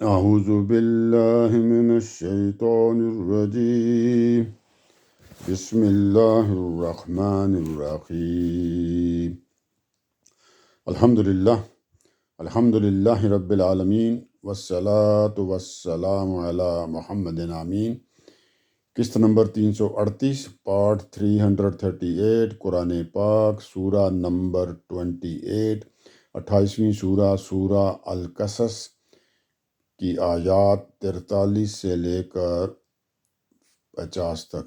اعوذ باللہ من الشیطان الرجیم بسم اللہ الرحمن الرحیم الحمد للہ رب العالمین والصلاة والسلام علی محمد آمین۔ قسط نمبر 338، پارٹ 338، قرآن پاک، سورہ نمبر 28، 28ویں سورہ القصص کی آیات 43 سے لے کر 50 تک،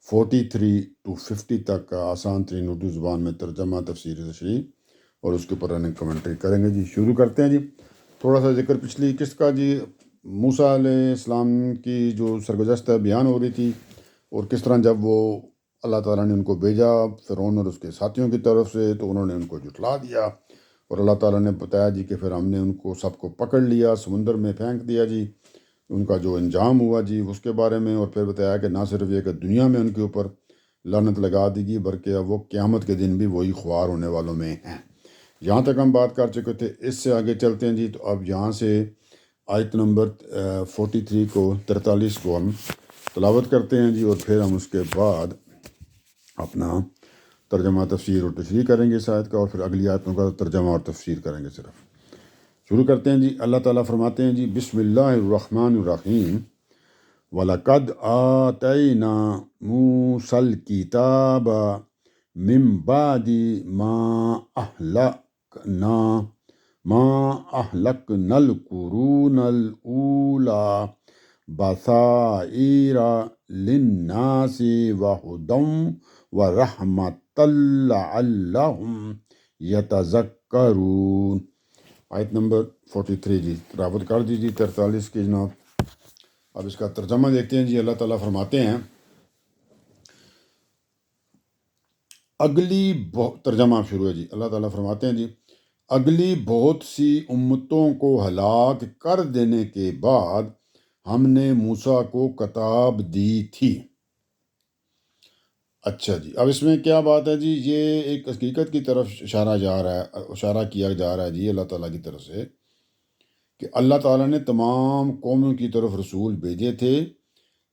43 to 50 تک کا آسان ترین اردو زبان میں ترجمہ، تفسیر تشریح اور اس کے اوپر رننگ کمنٹری کریں گے۔ شروع کرتے ہیں تھوڑا سا ذکر پچھلی قسط کا موسیٰ علیہ السلام کی جو سرگزشت بیان ہو رہی تھی، اور کس طرح جب وہ اللہ تعالیٰ نے ان کو بھیجا فرعون اور اس کے ساتھیوں کی طرف سے، تو انہوں نے ان کو جھٹلا دیا، اور اللہ تعالیٰ نے بتایا کہ پھر ہم نے ان کو سب کو پکڑ لیا، سمندر میں پھینک دیا ان کا جو انجام ہوا اس کے بارے میں، اور پھر بتایا کہ نہ صرف یہ کہ دنیا میں ان کے اوپر لعنت لگا دی گئی، بلکہ اب وہ قیامت کے دن بھی وہی خوار ہونے والوں میں ہیں۔ یہاں تک ہم بات کر چکے تھے، اس سے آگے چلتے ہیں تو اب یہاں سے آیت نمبر 43 کو 43 کو ہم تلاوت کرتے ہیں اور پھر ہم اس کے بعد اپنا ترجمہ، تفسیر اور تشریح کریں گے اس آیت کا، اور پھر اگلی آیتوں کا ترجمہ اور تفسیر کریں گے۔ صرف شروع کرتے ہیں اللہ تعالیٰ فرماتے ہیں بسم اللہ الرحمن الرحیم۔ وَلَقَدْ آتَيْنَا مُوسَى الْكِتَابَ مِن بَعْدِ مَا أَهْلَكْنَا الْقُرُونَ الْأُولَى بَصَائِرَ لِلنَّاسِ وَهُدًى وَرَحْمَةً لَعَلَّهُمْ يَتَذَكَّرُونَ۔ آیت نمبر 43 تلاوت کر دیجیے 43 کی جناب۔ اب اس کا ترجمہ دیکھتے ہیں اللہ تعالیٰ فرماتے ہیں، ترجمہ شروع ہے اللہ تعالیٰ فرماتے ہیں اگلی بہت سی امتوں کو ہلاک کر دینے کے بعد ہم نے موسیٰ کو کتاب دی تھی۔ اچھا اب اس میں کیا بات ہے یہ ایک حقیقت کی طرف اشارہ کیا جا رہا ہے اللہ تعالیٰ کی طرف سے، کہ اللہ تعالیٰ نے تمام قوموں کی طرف رسول بھیجے تھے،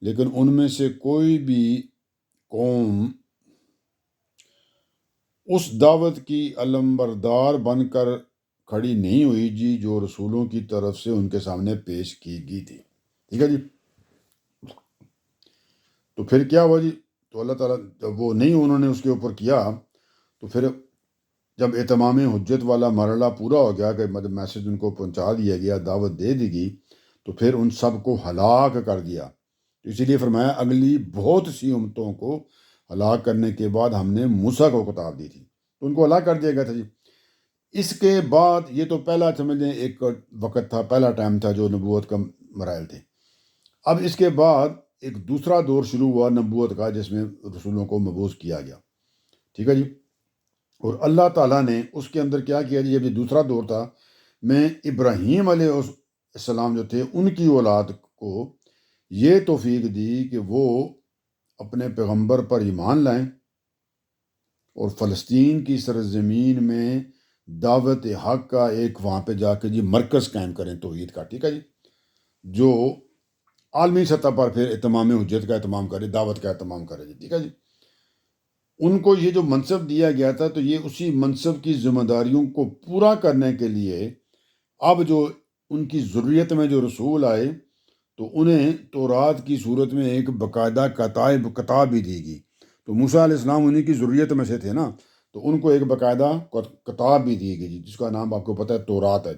لیکن ان میں سے کوئی بھی قوم اس دعوت کی علمبردار بن کر کھڑی نہیں ہوئی جو رسولوں کی طرف سے ان کے سامنے پیش کی گئی تھی۔ ٹھیک ہے تو پھر کیا ہوا تو اللہ تعالیٰ جب وہ نہیں انہوں نے اس کے اوپر کیا، تو پھر جب اتمام حجت والا مرحلہ پورا ہو گیا کہ میسج ان کو پہنچا دیا گیا، دعوت دے دی گئی، تو پھر ان سب کو ہلاک کر دیا۔ تو اسی لیے فرمایا اگلی بہت سی امتوں کو ہلاک کرنے کے بعد ہم نے موسیٰ کو کتاب دی تھی، تو ان کو ہلاک کر دیا گیا تھا۔ اس کے بعد یہ تو پہلا سمجھ لیں ایک وقت تھا، پہلا ٹائم تھا جو نبوت کا مراحل تھے۔ اب اس کے بعد ایک دوسرا دور شروع ہوا نبوت کا، جس میں رسولوں کو مبعوث کیا گیا۔ ٹھیک ہے اور اللہ تعالیٰ نے اس کے اندر کیا کیا جب یہ دوسرا دور تھا، میں ابراہیم علیہ السلام جو تھے ان کی اولاد کو یہ توفیق دی کہ وہ اپنے پیغمبر پر ایمان لائیں اور فلسطین کی سرزمین میں دعوت حق کا ایک وہاں پہ جا کے مرکز قائم کریں توحید کا۔ ٹھیک ہے جو عالمی سطح پر پھر اتمام حجت کا اہتمام کرے، دعوت کا اہتمام کرے۔ ٹھیک ہے ان کو یہ جو منصب دیا گیا تھا، تو یہ اسی منصب کی ذمہ داریوں کو پورا کرنے کے لیے اب جو ان کی ضروریت میں جو رسول آئے، تو انہیں تورات کی صورت میں ایک باقاعدہ کتاب بھی دی گئی۔ تو موسیٰ علیہ السلام انہیں کی ضروریت میں سے تھے نا، تو ان کو ایک باقاعدہ کتاب بھی دی گئی جس کا نام آپ کو پتہ ہے تورات ہے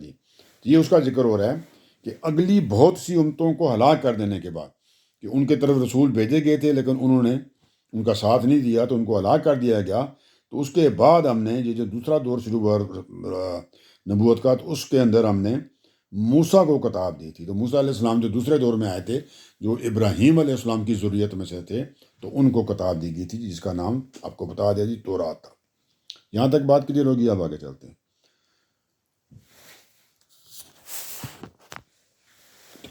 یہ اس کا ذکر ہو رہا ہے کہ اگلی بہت سی امتوں کو ہلاک کر دینے کے بعد، کہ ان کے طرف رسول بھیجے گئے تھے لیکن انہوں نے ان کا ساتھ نہیں دیا، تو ان کو ہلاک کر دیا گیا۔ تو اس کے بعد ہم نے یہ جو دوسرا دور شروع ہوا نبوت کا، تو اس کے اندر ہم نے موسیٰ کو کتاب دی تھی۔ تو موسیٰ علیہ السلام جو دوسرے دور میں آئے تھے، جو ابراہیم علیہ السلام کی ذریت میں سے تھے، تو ان کو کتاب دی گئی تھی جس کا نام آپ کو بتا دیا تورات تھا۔ یہاں تک بات کلیئر ہوگی، اب آگے چلتے ہیں۔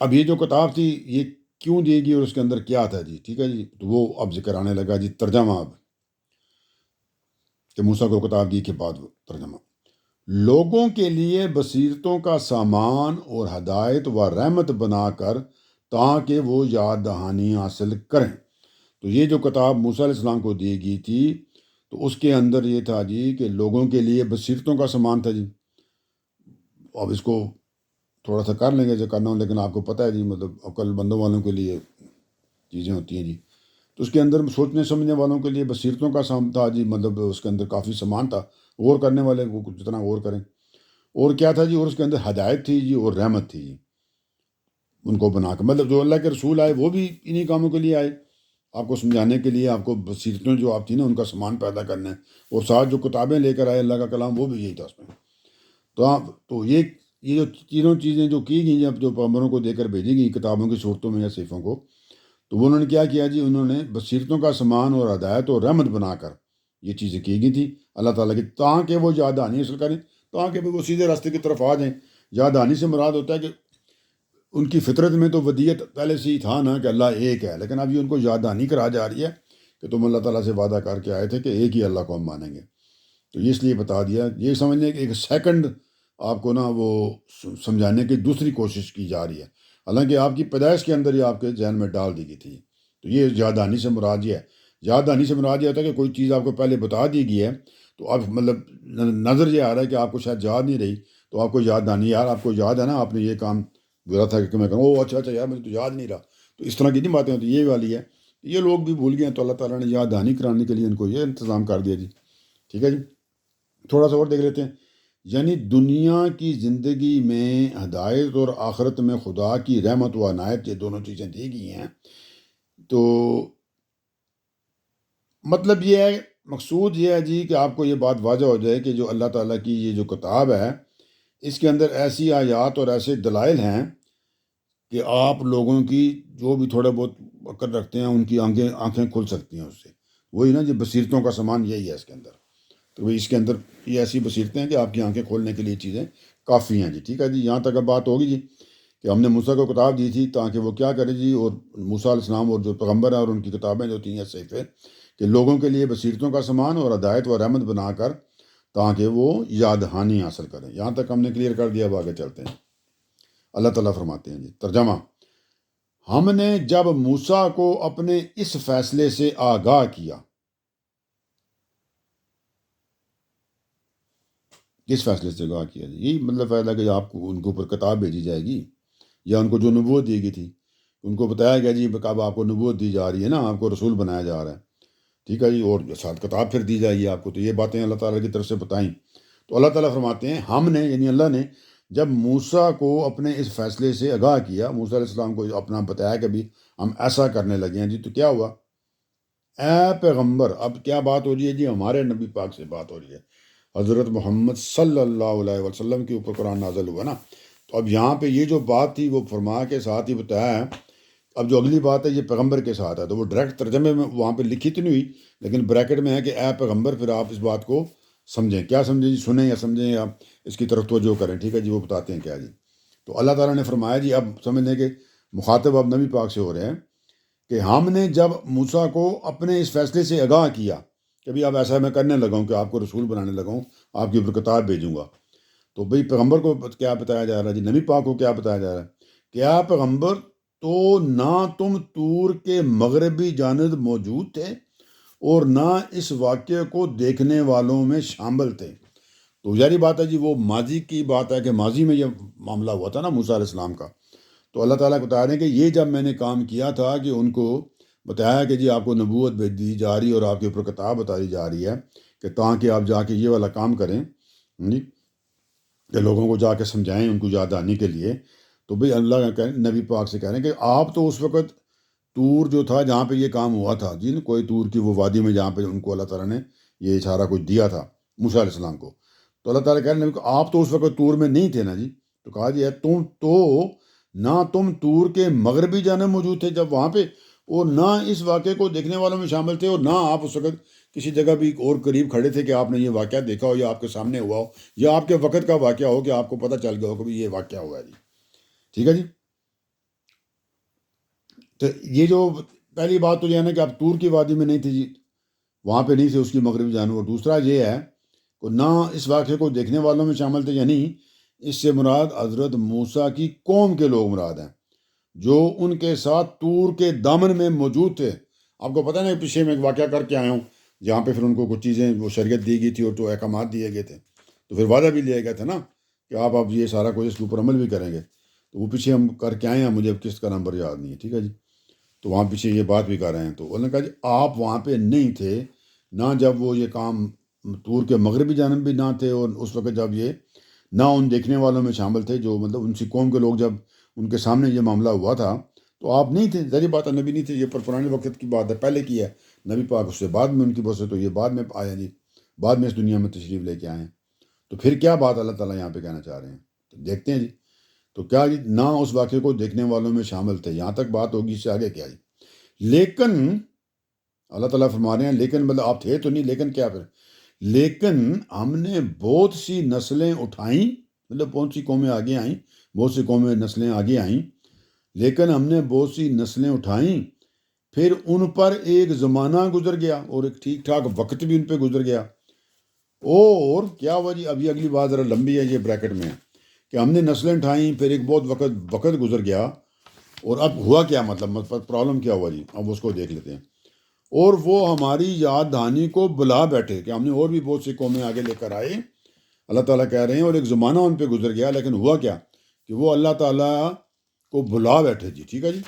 اب یہ جو کتاب تھی یہ کیوں دی گئی اور اس کے اندر کیا تھا ٹھیک ہے تو وہ اب ذکر آنے لگا ترجمہ، اب کہ موسیٰ کو کتاب دی کے بعد ترجمہ۔ لوگوں کے لیے بصیرتوں کا سامان اور ہدایت و رحمت بنا کر تاکہ وہ یاد دہانی حاصل کریں. تو یہ جو کتاب موسیٰ علیہ السلام کو دی گئی تھی تو اس کے اندر یہ تھا جی کہ لوگوں کے لیے بصیرتوں کا سامان تھا جی. اب اس کو تھوڑا سا کر لیں گے جو کرنا ہوں، لیکن آپ کو پتہ ہے جی مطلب عقل بندوں والوں کے لیے چیزیں ہوتی ہیں جی. تو اس کے اندر سوچنے سمجھنے والوں کے لیے بصیرتوں کا سامان تھا جی، مطلب اس کے اندر کافی سامان تھا، غور کرنے والے کو جتنا غور کریں. اور کیا تھا جی، اور اس کے اندر ہدایت تھی جی اور رحمت تھی جی ان کو بنا کر. مطلب جو اللہ کے رسول آئے وہ بھی انہی کاموں کے لیے آئے، آپ کو سمجھانے کے لیے، آپ کو بصیرتیں جو آپ تھی نا ان کا سامان پیدا کرنا ہے. اور ساتھ جو کتابیں لے کر آئے اللہ کا کلام وہ بھی یہی تھا اس میں. تو یہ جو تینوں چیزیں جو کی گئی اب جو پیغمبروں کو دے کر بھیجی گئی کتابوں کی صورتوں میں یا صحیفوں کو، تو وہ انہوں نے کیا کیا جی، انہوں نے بصیرتوں کا سامان اور ہدایت اور رحمت بنا کر یہ چیزیں کی گئی تھی اللہ تعالیٰ کی، تاکہ وہ یاد دہانی حاصل کریں، تاکہ وہ سیدھے راستے کی طرف آ جائیں. یاد دہانی سے مراد ہوتا ہے کہ ان کی فطرت میں تو ودیت پہلے سے ہی تھا نا کہ اللہ ایک ہے، لیکن اب یہ ان کو یاد دہانی کرا جا رہی ہے کہ تم اللہ تعالیٰ سے وعدہ کر کے آئے تھے کہ ایک ہی اللہ کو ہم مانیں گے. تو یہ اس لیے بتا دیا، یہ سمجھنے کہ ایک سیکنڈ آپ کو نا وہ سمجھانے کی دوسری کوشش کی جا رہی ہے، حالانکہ آپ کی پیدائش کے اندر یہ آپ کے ذہن میں ڈال دی گئی تھی. تو یہ یاد دہانی سے مراد یہ ہے. یاد دہانی سے مراد یہ ہوتا ہے کہ کوئی چیز آپ کو پہلے بتا دی گئی ہے تو اب مطلب نظر یہ آ رہا ہے کہ آپ کو شاید یاد نہیں رہی، تو آپ کو یاد دہانی، یار آپ کو یاد ہے نا آپ نے یہ کام برا تھا کہ میں کہوں او اچھا یار مجھے تو یاد نہیں رہا. تو اس طرح کی نہیں باتیں ہوتی، یہ والی ہے. یہ لوگ بھی بھول گئے ہیں تو اللہ تعالیٰ نے یاد دہانی کرانے کے لیے ان کو یہ انتظام کر دیا جی. ٹھیک ہے جی، تھوڑا سا اور دیکھ لیتے ہیں. یعنی دنیا کی زندگی میں ہدایت اور آخرت میں خدا کی رحمت و عنایت، یہ دونوں چیزیں دی گئی ہیں. تو مطلب یہ ہے، مقصود یہ ہے جی کہ آپ کو یہ بات واضح ہو جائے کہ جو اللہ تعالیٰ کی یہ جو کتاب ہے اس کے اندر ایسی آیات اور ایسے دلائل ہیں کہ آپ لوگوں کی جو بھی تھوڑے بہت عقل رکھتے ہیں ان کی آنکھیں کھل سکتی ہیں اس سے. وہی نا جی، بصیرتوں کا سامان یہی ہے اس کے اندر. تو اس کے اندر یہ ایسی بصیرتیں ہیں کہ آپ کی آنکھیں کھولنے کے لیے چیزیں کافی ہیں جی. ٹھیک ہے جی، یہاں تک اب بات ہوگی جی کہ ہم نے موسیٰ کو کتاب دی تھی تاکہ وہ کیا کرے جی، اور موسیٰ علیہ السلام اور جو پیغمبر ہیں اور ان کی کتابیں جو تھیں صحیفے، کہ لوگوں کے لیے بصیرتوں کا سامان اور ہدایت و رحمت بنا کر تاکہ وہ یاد دہانی حاصل کریں. یہاں تک ہم نے کلیئر کر دیا، اب آگے چلتے ہیں. اللہ تعالیٰ فرماتے ہیں جی، ترجمہ: ہم نے جب موسیٰ کو اپنے اس فیصلے سے آگاہ کیا. کس فیصلے سے آگاہ کیا جی؟ یہی مطلب فائدہ کہ آپ کو ان کے اوپر کتاب بھیجی جائے گی، یا ان کو جو نبوت دی گئی تھی ان کو بتایا گیا جی اب آپ کو نبوت دی جا رہی ہے نا، آپ کو رسول بنایا جا رہا ہے. ٹھیک ہے جی، اور ساتھ کتاب پھر دی جائے گی آپ کو. تو یہ باتیں اللہ تعالیٰ کی طرف سے بتائیں. تو اللہ تعالیٰ فرماتے ہیں ہم نے یعنی اللہ نے جب موسیٰ کو اپنے اس فیصلے سے آگاہ کیا، موسیٰ علیہ السلام کو اپنا بتایا کہ بھی ہم ایسا کرنے لگے ہیں جی، تو کیا ہوا؟ اے پیغمبر، اب کیا بات ہو رہی ہے جی؟ ہمارے نبی پاک سے بات ہو رہی ہے، حضرت محمد صلی اللہ علیہ وسلم کے اوپر قرآن نازل ہوا نا. تو اب یہاں پہ یہ جو بات تھی وہ فرما کے ساتھ ہی بتایا ہے. اب جو اگلی بات ہے یہ پیغمبر کے ساتھ ہے، تو وہ ڈائریکٹ ترجمے میں وہاں پہ لکھی تو نہیں ہوئی، لیکن بریکٹ میں ہے کہ اے پیغمبر، پھر آپ اس بات کو سمجھیں. کیا سمجھیں جی؟ سنیں یا سمجھیں یا اس کی طرف توجہ کریں. ٹھیک ہے جی، وہ بتاتے ہیں کیا جی. تو اللہ تعالیٰ نے فرمایا جی، اب سمجھنے کے مخاطب اب نبی پاک سے ہو رہے ہیں کہ ہم نے جب موسیٰ کو اپنے اس فیصلے سے آگاہ کیا کہ بھی اب ایسا میں کرنے لگا ہوں کہ آپ کو رسول بنانے لگا ہوں، آپ کی اوپر کتاب بھیجوں گا. تو بھئی پیغمبر کو کیا بتایا جا رہا ہے جی؟ نبی پاک کو کیا بتایا جا رہا ہے؟ کیا پیغمبر تو نہ تم طور کے مغربی جانب موجود تھے اور نہ اس واقعے کو دیکھنے والوں میں شامل تھے. تو ظاہری بات ہے جی، وہ ماضی کی بات ہے کہ ماضی میں یہ معاملہ ہوا تھا نا موسیٰ علیہ السلام کا. تو اللہ تعالیٰ کو بتا رہے ہیں کہ یہ جب میں نے کام کیا تھا کہ ان کو بتایا کہ جی آپ کو نبوت بھیج دی جا رہی ہے اور آپ کے اوپر کتاب بتائی جا رہی ہے کہ تاکہ آپ جا کے یہ والا کام کریں جی، کہ لوگوں کو جا کے سمجھائیں ان کو یاد دہانی کے لیے. تو بھئی اللہ کا نبی پاک سے کہہ رہے ہیں کہ آپ تو اس وقت طور جو تھا جہاں پہ یہ کام ہوا تھا جی، کوئی طور کی وہ وادی میں جہاں پہ ان کو اللہ تعالیٰ نے یہ اشارہ کچھ دیا تھا موسیٰ علیہ السلام کو. تو اللہ تعالیٰ کہہ رہے ہیں نبی کو آپ تو اس وقت طور میں نہیں تھے نا جی. تو کہا جی ہے تم تو نہ تم طور کے مغربی جانب موجود تھے جب وہاں پہ، اور نہ اس واقعے کو دیکھنے والوں میں شامل تھے، اور نہ آپ اس وقت کسی جگہ بھی اور قریب کھڑے تھے کہ آپ نے یہ واقعہ دیکھا ہو یا آپ کے سامنے ہوا ہو یا آپ کے وقت کا واقعہ ہو کہ آپ کو پتہ چل گیا ہو کہ بھی یہ واقعہ ہوا ہے جی. ٹھیک ہے جی. تو یہ جو پہلی بات تو یہ ہے نا کہ آپ طور کی وادی میں نہیں تھے جی، وہاں پہ نہیں تھے اس کی مغربی جانب. اور دوسرا یہ ہے نہ اس واقعے کو دیکھنے والوں میں شامل تھے، یعنی اس سے مراد حضرت موسیٰ کی قوم کے لوگ مراد ہیں جو ان کے ساتھ طور کے دامن میں موجود تھے۔ آپ کو پتہ نہیں پیچھے میں ایک واقعہ کر کے آیا ہوں جہاں پہ پھر ان کو کچھ چیزیں وہ شریعت دی گئی تھی اور تو احکامات دیے گئے تھے، تو پھر وعدہ بھی لیا گیا تھا نا کہ آپ اب یہ سارا کچھ اس کے اوپر عمل بھی کریں گے، تو وہ پیچھے ہم کر کے آئے ہیں، مجھے اب کس کا نمبر یاد نہیں ہے، ٹھیک ہے جی۔ تو وہاں پیچھے یہ بات بھی کر رہے ہیں، تو انہوں نے کہا جی آپ وہاں پہ نہیں تھے نہ جب وہ یہ کام طور کے مغربی جانب بھی نہ تھے، اور اس وقت جب یہ نہ ان دیکھنے والوں میں شامل تھے جو مطلب ان سی قوم کے لوگ جب ان کے سامنے یہ معاملہ ہوا تھا تو آپ نہیں تھے، ظاہر بات ہے نبی نہیں تھے، یہ پر پرانے وقت کی بات ہے، پہلے کی ہے، نبی پاک اس سے بعد میں ان کی بس ہے، تو یہ بعد میں آیا نہیں، بعد میں اس دنیا میں تشریف لے کے آئے ہیں، تو پھر کیا بات اللہ تعالیٰ یہاں پہ کہنا چاہ رہے ہیں، تو دیکھتے ہیں جی۔ تو کیا جی نہ اس واقعے کو دیکھنے والوں میں شامل تھے، یہاں تک بات ہوگی، اس سے آگے کیا جی؟ لیکن اللہ تعالیٰ فرما رہے ہیں لیکن مطلب آپ تھے تو نہیں، لیکن کیا پھر؟ لیکن ہم نے بہت سی نسلیں اٹھائیں، مطلب بہت سی قومیں آگے آئیں، بہت سی قومیں نسلیں آگے آئیں، لیکن ہم نے بہت سی نسلیں اٹھائیں، پھر ان پر ایک زمانہ گزر گیا اور ایک ٹھیک ٹھاک وقت بھی ان پہ گزر گیا، اور کیا ہوا جی؟ اب یہ اگلی بات ذرا لمبی ہے، یہ بریکٹ میں ہے کہ ہم نے نسلیں اٹھائیں، پھر ایک بہت وقت گزر گیا، اور اب ہوا کیا، مطلب پرابلم کیا ہوا جی؟ اب اس کو دیکھ لیتے ہیں۔ اور وہ ہماری یاد دہانی کو بلا بیٹھے، کہ ہم نے اور بھی بہت سی قومیں آگے لے کر آئے، اللہ تعالیٰ کہہ رہے ہیں، اور ایک زمانہ ان پہ گزر گیا، لیکن ہوا کیا کہ وہ اللہ تعالیٰ کو بلا بیٹھے جی، ٹھیک ہے جی۔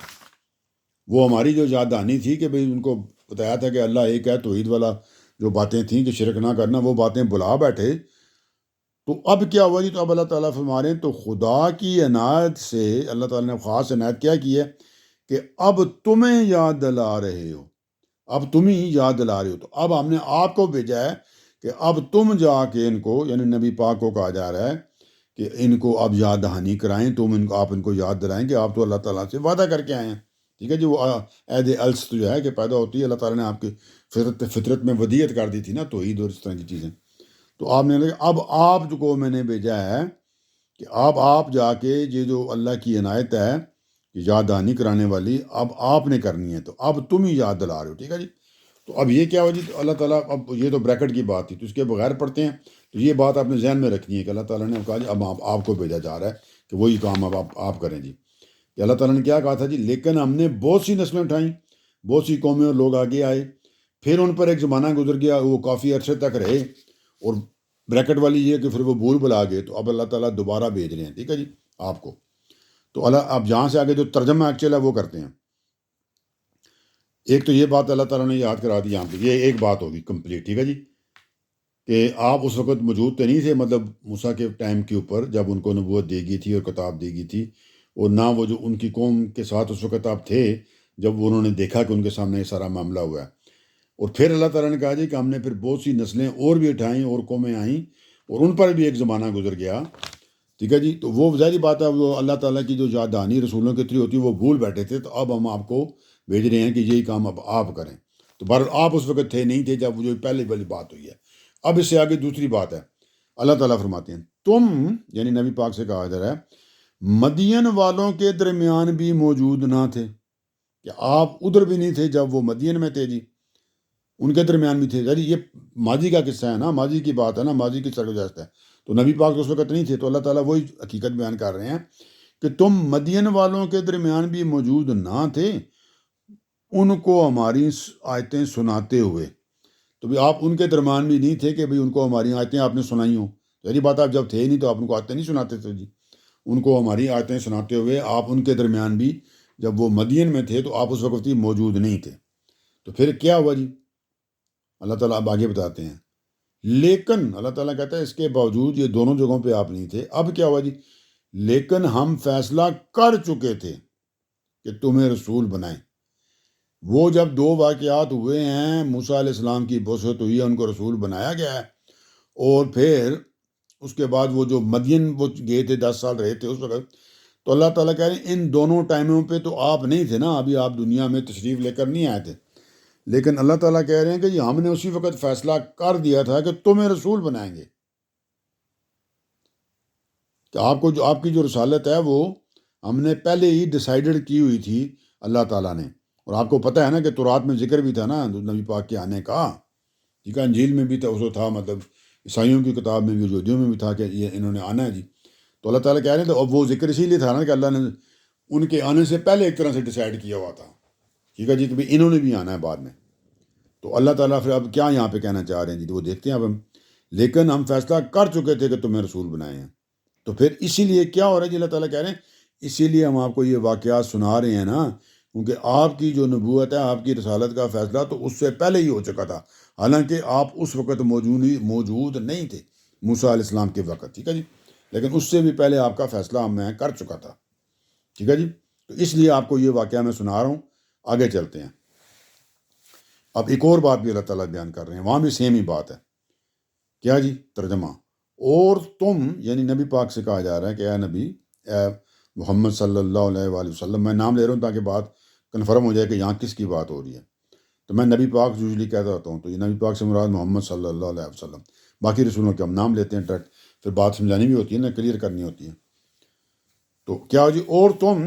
وہ ہماری جو یاد دہانی تھی کہ بھئی ان کو بتایا تھا کہ اللہ ایک ہے، توحید والا جو باتیں تھیں کہ شرک نہ کرنا، وہ باتیں بلا بیٹھے، تو اب کیا ہوا جی؟ تو اب اللہ تعالیٰ فرما رہے ہیں تو خدا کی عنایت سے اللہ تعالیٰ نے خاص عنایت کیا کی ہے کہ اب تمہیں یاد دلا رہے ہو، اب تم ہی یاد دلا رہے ہو، تو اب ہم نے آپ کو بھیجا ہے کہ اب تم جا کے ان کو، یعنی نبی پاک کو کہا جا رہا ہے کہ ان کو اب یاد دہانی کرائیں، آپ ان کو یاد دلائیں کہ آپ تو اللہ تعالیٰ سے وعدہ کر کے آئے ہیں، ٹھیک ہے جی۔ وہ عہد الست جو ہے کہ پیدا ہوتی ہے، اللہ تعالیٰ نے آپ کی فطرت میں ودیت کر دی تھی نا، توحید اور اس طرح کی چیزیں، تو آپ نے اب آپ کو میں نے بھیجا ہے کہ اب آپ جا کے یہ جو اللہ کی عنایت ہے یاد دہانی کرانے والی، اب آپ نے کرنی ہے، تو اب تم ہی یاد دلا رہے ہو، ٹھیک ہے جی۔ تو اب یہ کیا ہو جی؟ تو اللہ تعالیٰ، اب یہ تو بریکٹ کی بات تھی، تو اس کے بغیر پڑھتے ہیں، تو یہ بات آپ نے ذہن میں رکھنی ہے کہ اللہ تعالیٰ نے کہا جی اب آپ کو بھیجا جا رہا ہے کہ وہی کام اب آپ کریں جی، کہ اللہ تعالیٰ نے کیا کہا تھا جی؟ لیکن ہم نے بہت سی نسلیں اٹھائیں، بہت سی قومیں اور لوگ آگے آئے، پھر ان پر ایک زمانہ گزر گیا، وہ کافی عرصے تک رہے، اور بریکٹ والی یہ کہ پھر وہ بھول بلا گئے، تو اب اللہ تعالیٰ دوبارہ بھیج رہے ہیں، ٹھیک ہے جی آپ کو۔ تو اللہ اب جہاں سے آگے جو ترجمہ ایکچوئل ہے وہ کرتے ہیں۔ ایک تو یہ بات اللہ تعالیٰ نے یاد کرا دی یہاں پہ، یہ ایک بات ہوگی کمپلیٹ، ٹھیک ہے جی، کہ آپ اس وقت موجود تو نہیں تھے، مطلب موسیٰ کے ٹائم کے اوپر جب ان کو نبوت دی گئی تھی اور کتاب دی گئی تھی، اور نہ وہ جو ان کی قوم کے ساتھ اس وقت آپ تھے جب انہوں نے دیکھا کہ ان کے سامنے یہ سارا معاملہ ہوا ہے، اور پھر اللہ تعالیٰ نے کہا جی کہ ہم نے پھر بہت سی نسلیں اور بھی اٹھائیں اور قومیں آئیں، اور ان پر بھی ایک زمانہ گزر گیا، ٹھیک ہے جی۔ تو وہ ظاہری بات ہے، وہ اللہ تعالیٰ کی جو یاد دہانی رسولوں کے تھری ہوتی ہے وہ بھول بیٹھے تھے، تو اب ہم آپ کو بھیج رہے ہیں کہ یہی کام اب آپ کریں، تو بہرحال آپ اس وقت تھے نہیں تھے جب وہ جو پہلے والی بات ہوئی ہے۔ اب اس سے آگے دوسری بات ہے، اللہ تعالیٰ فرماتے ہیں تم، یعنی نبی پاک سے کہا جا رہا ہے، مدین والوں کے درمیان بھی موجود نہ تھے، کہ آپ ادھر بھی نہیں تھے جب وہ مدین میں تھے جی، ان کے درمیان بھی تھے، یعنی یہ ماضی کا قصہ ہے نا، ماضی کی بات ہے نا، ماضی کی سرگزشت ہے، تو نبی پاک اس وقت نہیں تھے، تو اللہ تعالیٰ وہی حقیقت بیان کر رہے ہیں کہ تم مدین والوں کے درمیان بھی موجود نہ تھے ان کو ہماری آیتیں سناتے ہوئے، تو بھی آپ ان کے درمیان بھی نہیں تھے کہ بھئی ان کو ہماری آیتیں آپ نے سنائی ہوں، یعنی بات آپ جب تھے نہیں تو آپ ان کو آیتیں نہیں سناتے تھے جی، ان کو ہماری آیتیں سناتے ہوئے آپ ان کے درمیان بھی جب وہ مدین میں تھے تو آپ اس وقت ہی موجود نہیں تھے، تو پھر کیا ہوا جی؟ اللہ تعالیٰ اب آگے بتاتے ہیں، لیکن اللہ تعالیٰ کہتا ہے اس کے باوجود یہ دونوں جگہوں پہ آپ نہیں تھے، اب کیا ہوا جی؟ لیکن ہم فیصلہ کر چکے تھے کہ تمہیں رسول بنائیں۔ وہ جب دو واقعات ہوئے ہیں، موسیٰ علیہ السلام کی بعثت ہوئی ہے، ان کو رسول بنایا گیا ہے، اور پھر اس کے بعد وہ جو مدین وہ گئے تھے 10 سال رہے تھے اس وقت، تو اللہ تعالیٰ کہہ رہے ہیں ان دونوں ٹائموں پہ تو آپ نہیں تھے نا، ابھی آپ دنیا میں تشریف لے کر نہیں آئے تھے، لیکن اللہ تعالیٰ کہہ رہے ہیں کہ ہم نے اسی وقت فیصلہ کر دیا تھا کہ تمہیں رسول بنائیں گے، کہ آپ کو جو آپ کی جو رسالت ہے وہ ہم نے پہلے ہی ڈیسائیڈڈ کی ہوئی تھی اللہ تعالیٰ نے، اور آپ کو پتہ ہے نا کہ تورات میں ذکر بھی تھا نا نبی پاک کے آنے کا، ٹھیک ہے، انجیل میں بھی تھا، اس تھا مطلب عیسائیوں کی کتاب میں بھی یہودیوں میں بھی تھا کہ یہ انہوں نے آنا ہے جی. تو اللہ تعالیٰ کہہ رہے ہیں تو اب وہ ذکر اسی لیے تھا نا کہ اللہ نے ان کے آنے سے پہلے ایک طرح سے ڈیسائیڈ کیا ہوا تھا. ٹھیک ہے جی کہ انہوں نے بھی آنا ہے بعد میں. تو اللہ تعالیٰ پھر اب کیا یہاں پہ کہنا چاہ رہے ہیں جی, تو وہ دیکھتے ہیں اب ہم. لیکن ہم فیصلہ کر چکے تھے کہ تمہیں رسول بنائے ہیں. تو پھر اسی لیے کیا ہو رہا ہے جی, اللہ تعالیٰ کہہ رہے ہیں اسی لیے ہم آپ کو یہ واقعات سنا رہے ہیں نا, کیونکہ آپ کی جو نبوت ہے, آپ کی رسالت کا فیصلہ تو اس سے پہلے ہی ہو چکا تھا, حالانکہ آپ اس وقت موجود نہیں تھے موسیٰ علیہ السلام کے وقت. ٹھیک ہے جی, لیکن اس سے بھی پہلے آپ کا فیصلہ میں کر چکا تھا. ٹھیک ہے جی, تو اس لیے آپ کو یہ واقعہ میں سنا رہا ہوں. آگے چلتے ہیں. اب ایک اور بات بھی اللہ تعالیٰ بیان کر رہے ہیں, وہاں بھی سیم ہی بات ہے. کیا جی, ترجمہ, اور تم یعنی نبی پاک سے کہا جا رہا ہے کہ اے نبی, اے محمد صلی اللہ علیہ وآلہ وسلم, میں نام لے رہا ہوں تاکہ بات کنفرم ہو جائے کہ یہاں کس کی بات ہو رہی ہے. تو میں نبی پاک یوزلی کہتا ہوتا ہوں, تو یہ نبی پاک سے مراد محمد صلی اللہ علیہ وسلم. باقی رسولوں کے ہم نام لیتے ہیں ڈائریکٹ, پھر بات سمجھانی بھی ہوتی ہے نا, کلیئر کرنی ہوتی ہے. تو کیا جی, اور تم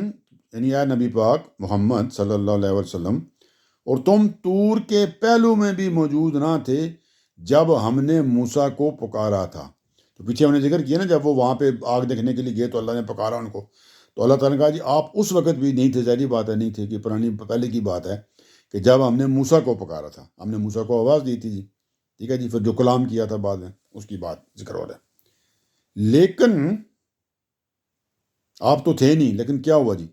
یعنی اے نبی پاک محمد صلی اللہ علیہ وسلم, اور تم طور کے پہلو میں بھی موجود نہ تھے جب ہم نے موسیٰ کو پکارا تھا. تو پیچھے ہم نے ذکر کیا نا, جب وہ وہاں پہ آگ دیکھنے کے لیے گئے تو اللہ نے پکارا ان کو. تو اللہ تعالیٰ نے کہا جی آپ اس وقت بھی نہیں تھے, ظاہری بات ہے نہیں تھے, کہ پہلے کی بات ہے کہ جب ہم نے موسیٰ کو پکارا تھا, ہم نے موسیٰ کو آواز دی تھی جی. ٹھیک ہے جی, پھر جو کلام کیا تھا بعد میں اس کی بات ذکر ہو رہا ہے. لیکن آپ تو تھے نہیں, لیکن کیا ہوا جی,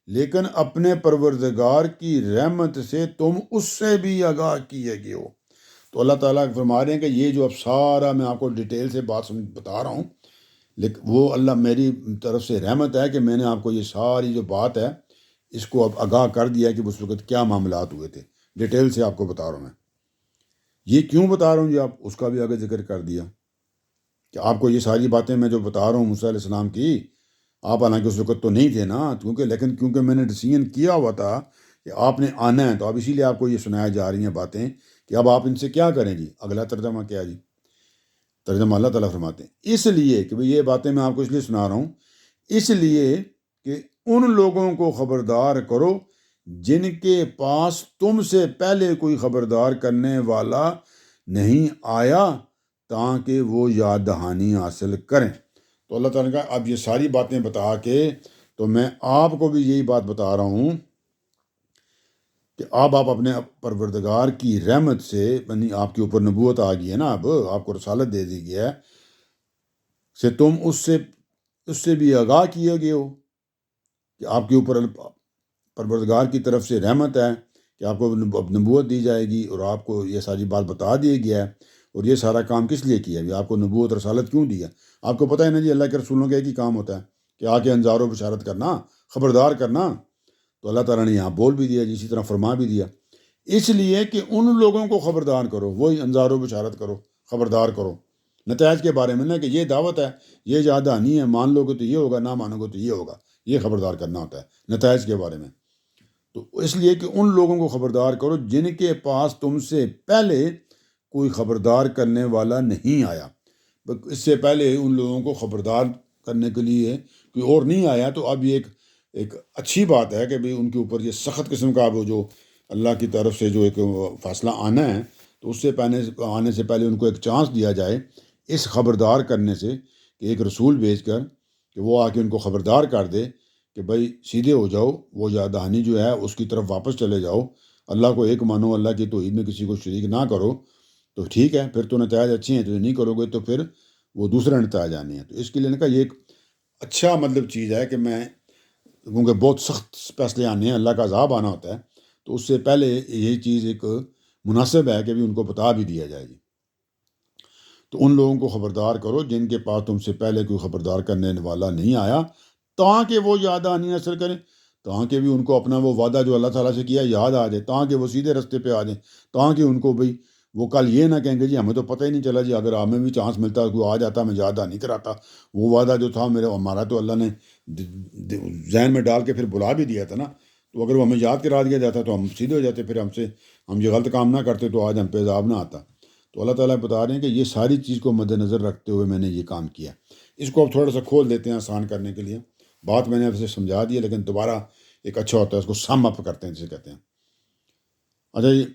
لیکن اپنے پروردگار کی رحمت سے تم اس سے بھی آگاہ کیے گئے ہو. تو اللہ تعالیٰ فرما رہے ہیں کہ یہ جو اب سارا میں آپ کو ڈیٹیل سے بات بتا رہا ہوں, لیکن وہ اللہ میری طرف سے رحمت ہے کہ میں نے آپ کو یہ ساری جو بات ہے اس کو اب آگاہ کر دیا کہ اس وقت کیا معاملات ہوئے تھے. ڈیٹیل سے آپ کو بتا رہا ہوں میں. یہ کیوں بتا رہا ہوں جی, آپ اس کا بھی آگے ذکر کر دیا کہ آپ کو یہ ساری باتیں میں جو بتا رہا ہوں موسیٰ علیہ السلام کی, آپ حالانکہ اس وقت تو نہیں تھے نا, کیونکہ میں نے ڈیسیژن کیا ہوا تھا کہ آپ نے آنا ہے, تو اب اسی لیے آپ کو یہ سنایا جا رہی ہیں باتیں کہ اب آپ ان سے کیا کریں جی. اگلا ترجمہ کیا جی, ترجمہ اللہ تعالیٰ فرماتے ہیں اس لیے کہ یہ باتیں میں آپ کو اس لیے سنا رہا ہوں, اس لیے کہ ان لوگوں کو خبردار کرو جن کے پاس تم سے پہلے کوئی خبردار کرنے والا نہیں آیا, تاکہ وہ یاد دہانی حاصل کریں. تو اللہ تعالیٰ نے کہا اب یہ ساری باتیں بتا کے تو میں آپ کو بھی یہی بات بتا رہا ہوں کہ اب آپ اپنے پروردگار کی رحمت سے, یعنی آپ کے اوپر نبوت آ گئی ہے نا, اب آپ کو رسالت دے دی گئی ہے, سے تم اس سے بھی آگاہ کیے گئے ہو کہ آپ کے اوپر پروردگار کی طرف سے رحمت ہے کہ آپ کو نبوت دی جائے گی, اور آپ کو یہ ساری بات بتا دی گیا ہے. اور یہ سارا کام کس لیے کیا ہے, آپ کو نبوت رسالت کیوں دیا؟ آپ کو پتہ ہے نا جی, اللہ کے رسولوں کا ایک ہی کام ہوتا ہے کہ آ کے انذار و بشارت کرنا, خبردار کرنا. تو اللہ تعالیٰ نے یہاں بول بھی دیا, اسی طرح فرما بھی دیا, اس لیے کہ ان لوگوں کو خبردار کرو, وہی انذار و بشارت کرو, خبردار کرو نتائج کے بارے میں, نا کہ یہ دعوت ہے, یہ زیادہ نہیں ہے, مان لو گے تو یہ ہوگا, نہ مانو گے تو یہ ہوگا. یہ خبردار کرنا ہوتا ہے نتائج کے بارے میں. تو اس لیے کہ ان لوگوں کو خبردار کرو جن کے پاس تم سے پہلے کوئی خبردار کرنے والا نہیں آیا. اس سے پہلے ان لوگوں کو خبردار کرنے کے لیے کوئی اور نہیں آیا. تو اب یہ ایک اچھی بات ہے کہ بھئی ان کے اوپر یہ سخت قسم کا وہ جو اللہ کی طرف سے جو ایک فیصلہ آنا ہے, تو اس سے آنے سے پہلے ان کو ایک چانس دیا جائے اس خبردار کرنے سے, کہ ایک رسول بھیج کر کہ وہ آ کے ان کو خبردار کر دے کہ بھائی سیدھے ہو جاؤ, وہ یاد دہانی جو ہے اس کی طرف واپس چلے جاؤ, اللہ کو ایک مانو, اللہ کی توحید میں کسی کو شریک نہ کرو. تو ٹھیک ہے, پھر تو نتائج اچھی ہیں, تو نہیں کرو گے تو پھر وہ دوسرے نتائج آنے ہیں. تو اس کے لیے کہا یہ ایک اچھا چیز ہے کہ میں, کیونکہ بہت سخت فیصلے آنے ہیں, اللہ کا عذاب آنا ہوتا ہے, تو اس سے پہلے یہی چیز ایک مناسب ہے کہ بھی ان کو بتا بھی دیا جائے گی. تو ان لوگوں کو خبردار کرو جن کے پاس تم سے پہلے کوئی خبردار کرنے والا نہیں آیا, تاکہ وہ یاد دہانی حاصل کریں, تاکہ بھی ان کو اپنا وہ وعدہ جو اللہ تعالیٰ سے کیا یاد آ جائے, تاکہ وہ سیدھے رستے پہ آ جائیں, تاکہ ان کو بھئی وہ کل یہ نہ کہیں گے جی ہمیں تو پتہ ہی نہیں چلا جی, اگر ہمیں بھی چانس ملتا کوئی آ جاتا میں یاد نہیں کراتا, وہ وعدہ جو تھا ہمارا تو اللہ نے ذہن میں ڈال کے پھر بلا بھی دیا تھا نا, تو اگر وہ ہمیں یاد کرا دیا جاتا تو ہم سیدھے ہو جاتے, پھر ہم یہ غلط کام نہ کرتے تو آج ہم پہ عذاب نہ آتا. تو اللہ تعالیٰ بتا رہے ہیں کہ یہ ساری چیز کو مد نظر رکھتے ہوئے میں نے یہ کام کیا. اس کو اب تھوڑا سا کھول دیتے ہیں آسان کرنے کے لیے. بات میں نے اب سے سمجھا دی ہے, لیکن دوبارہ ایک اچھا ہوتا ہے اس کو سم اپ کرتے ہیں جسے کہتے ہیں. اچھا جی,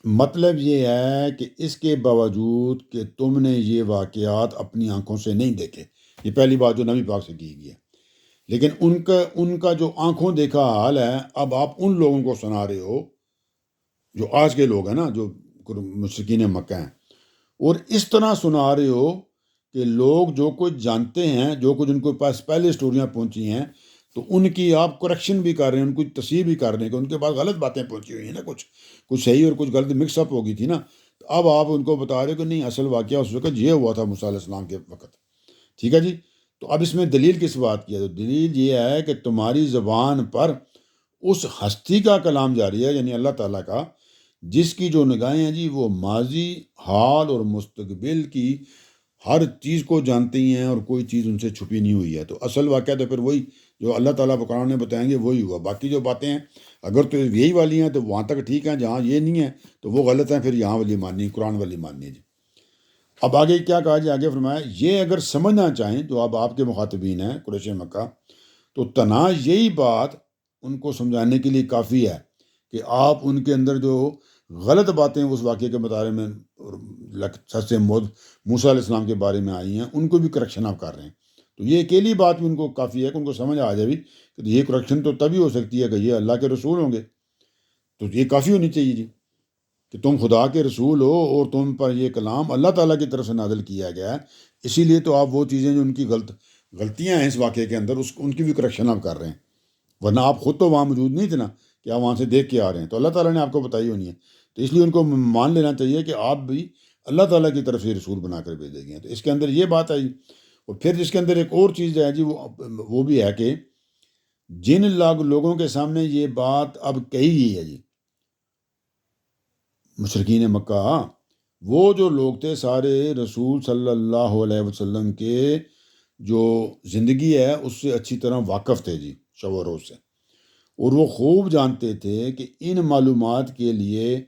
مطلب یہ ہے کہ اس کے باوجود کہ تم نے یہ واقعات اپنی آنکھوں سے نہیں دیکھے، یہ پہلی بات جو نبی پاک سے کی گئی ہے، لیکن ان کا جو آنکھوں دیکھا حال ہے، اب آپ ان لوگوں کو سنا رہے ہو جو آج کے لوگ ہیں نا، جو مشرکین مکہ ہیں، اور اس طرح سنا رہے ہو کہ لوگ جو کچھ جانتے ہیں، جو کچھ ان کے پاس پہلے اسٹوریاں پہنچی ہیں، تو ان کی آپ کریکشن بھی کر رہے ہیں، ان کی تصحیح بھی کر رہے ہیں کہ ان کے پاس غلط باتیں پہنچی ہوئی ہیں نا، کچھ صحیح اور کچھ غلط مکس اپ ہو گئی تھی نا، تو اب آپ ان کو بتا رہے ہو کہ نہیں، اصل واقعہ اس وقت یہ ہوا تھا موسیٰ علیہ السلام کے وقت. ٹھیک ہے جی. تو اب اس میں دلیل کس بات کی ہے؟ تو دلیل یہ ہے کہ تمہاری زبان پر اس ہستی کا کلام جاری ہے، یعنی اللہ تعالیٰ کا، جس کی جو نگاہیں ہیں جی وہ ماضی، حال اور مستقبل کی ہر چیز کو جانتی ہیں، اور کوئی چیز ان سے چھپی نہیں ہوئی ہے. تو اصل واقعہ تو پھر وہی جو اللہ تعالیٰ قرآن میں بتائیں گے وہی ہوا. باقی جو باتیں ہیں اگر تو یہی والی ہیں تو وہاں تک ٹھیک ہیں، جہاں یہ نہیں ہے تو وہ غلط ہیں، پھر یہاں والی ماننی، قرآن والی ماننی جی. اب آگے کیا کہا جی؟ آگے فرمایا یہ اگر سمجھنا چاہیں جو اب آپ کے مخاطبین ہیں قریش مکہ، تو تنہا یہی بات ان کو سمجھانے کے لیے کافی ہے کہ آپ ان کے اندر جو غلط باتیں اس واقعے کے بارے میں سچ سے موسیٰ علیہ السلام کے بارے میں آئی ہیں، ان کو بھی کریکشن آپ کر رہے ہیں. تو یہ اکیلی بات بھی ان کو کافی ہے کہ ان کو سمجھ آ جائے بھی کہ یہ کریکشن تو تبھی ہو سکتی ہے کہ یہ اللہ کے رسول ہوں گے. تو یہ کافی ہونی چاہیے جی کہ تم خدا کے رسول ہو اور تم پر یہ کلام اللہ تعالیٰ کی طرف سے نازل کیا گیا ہے، اسی لیے تو آپ وہ چیزیں جو ان کی غلطیاں ہیں اس واقعے کے اندر ان کی بھی کریکشن آپ کر رہے ہیں. ورنہ آپ خود تو وہاں موجود نہیں تھے نا کہ آپ وہاں سے دیکھ کے آ رہے ہیں، تو اللہ تعالیٰ نے آپ کو بتائی ہونی ہے. تو اس لیے ان کو مان لینا چاہیے کہ آپ بھی اللہ تعالیٰ کی طرف سے رسول بنا کر بھیجے گئے ہیں. تو اس کے اندر یہ بات آئی. اور پھر اس کے اندر ایک اور چیز ہے جی، وہ بھی ہے کہ جن لوگوں کے سامنے یہ بات اب کہی گئی ہے جی، مشرکین مکہ، وہ جو لوگ تھے سارے رسول صلی اللہ علیہ وسلم کے جو زندگی ہے اس سے اچھی طرح واقف تھے جی، شب و روز سے، اور وہ خوب جانتے تھے کہ ان معلومات کے لیے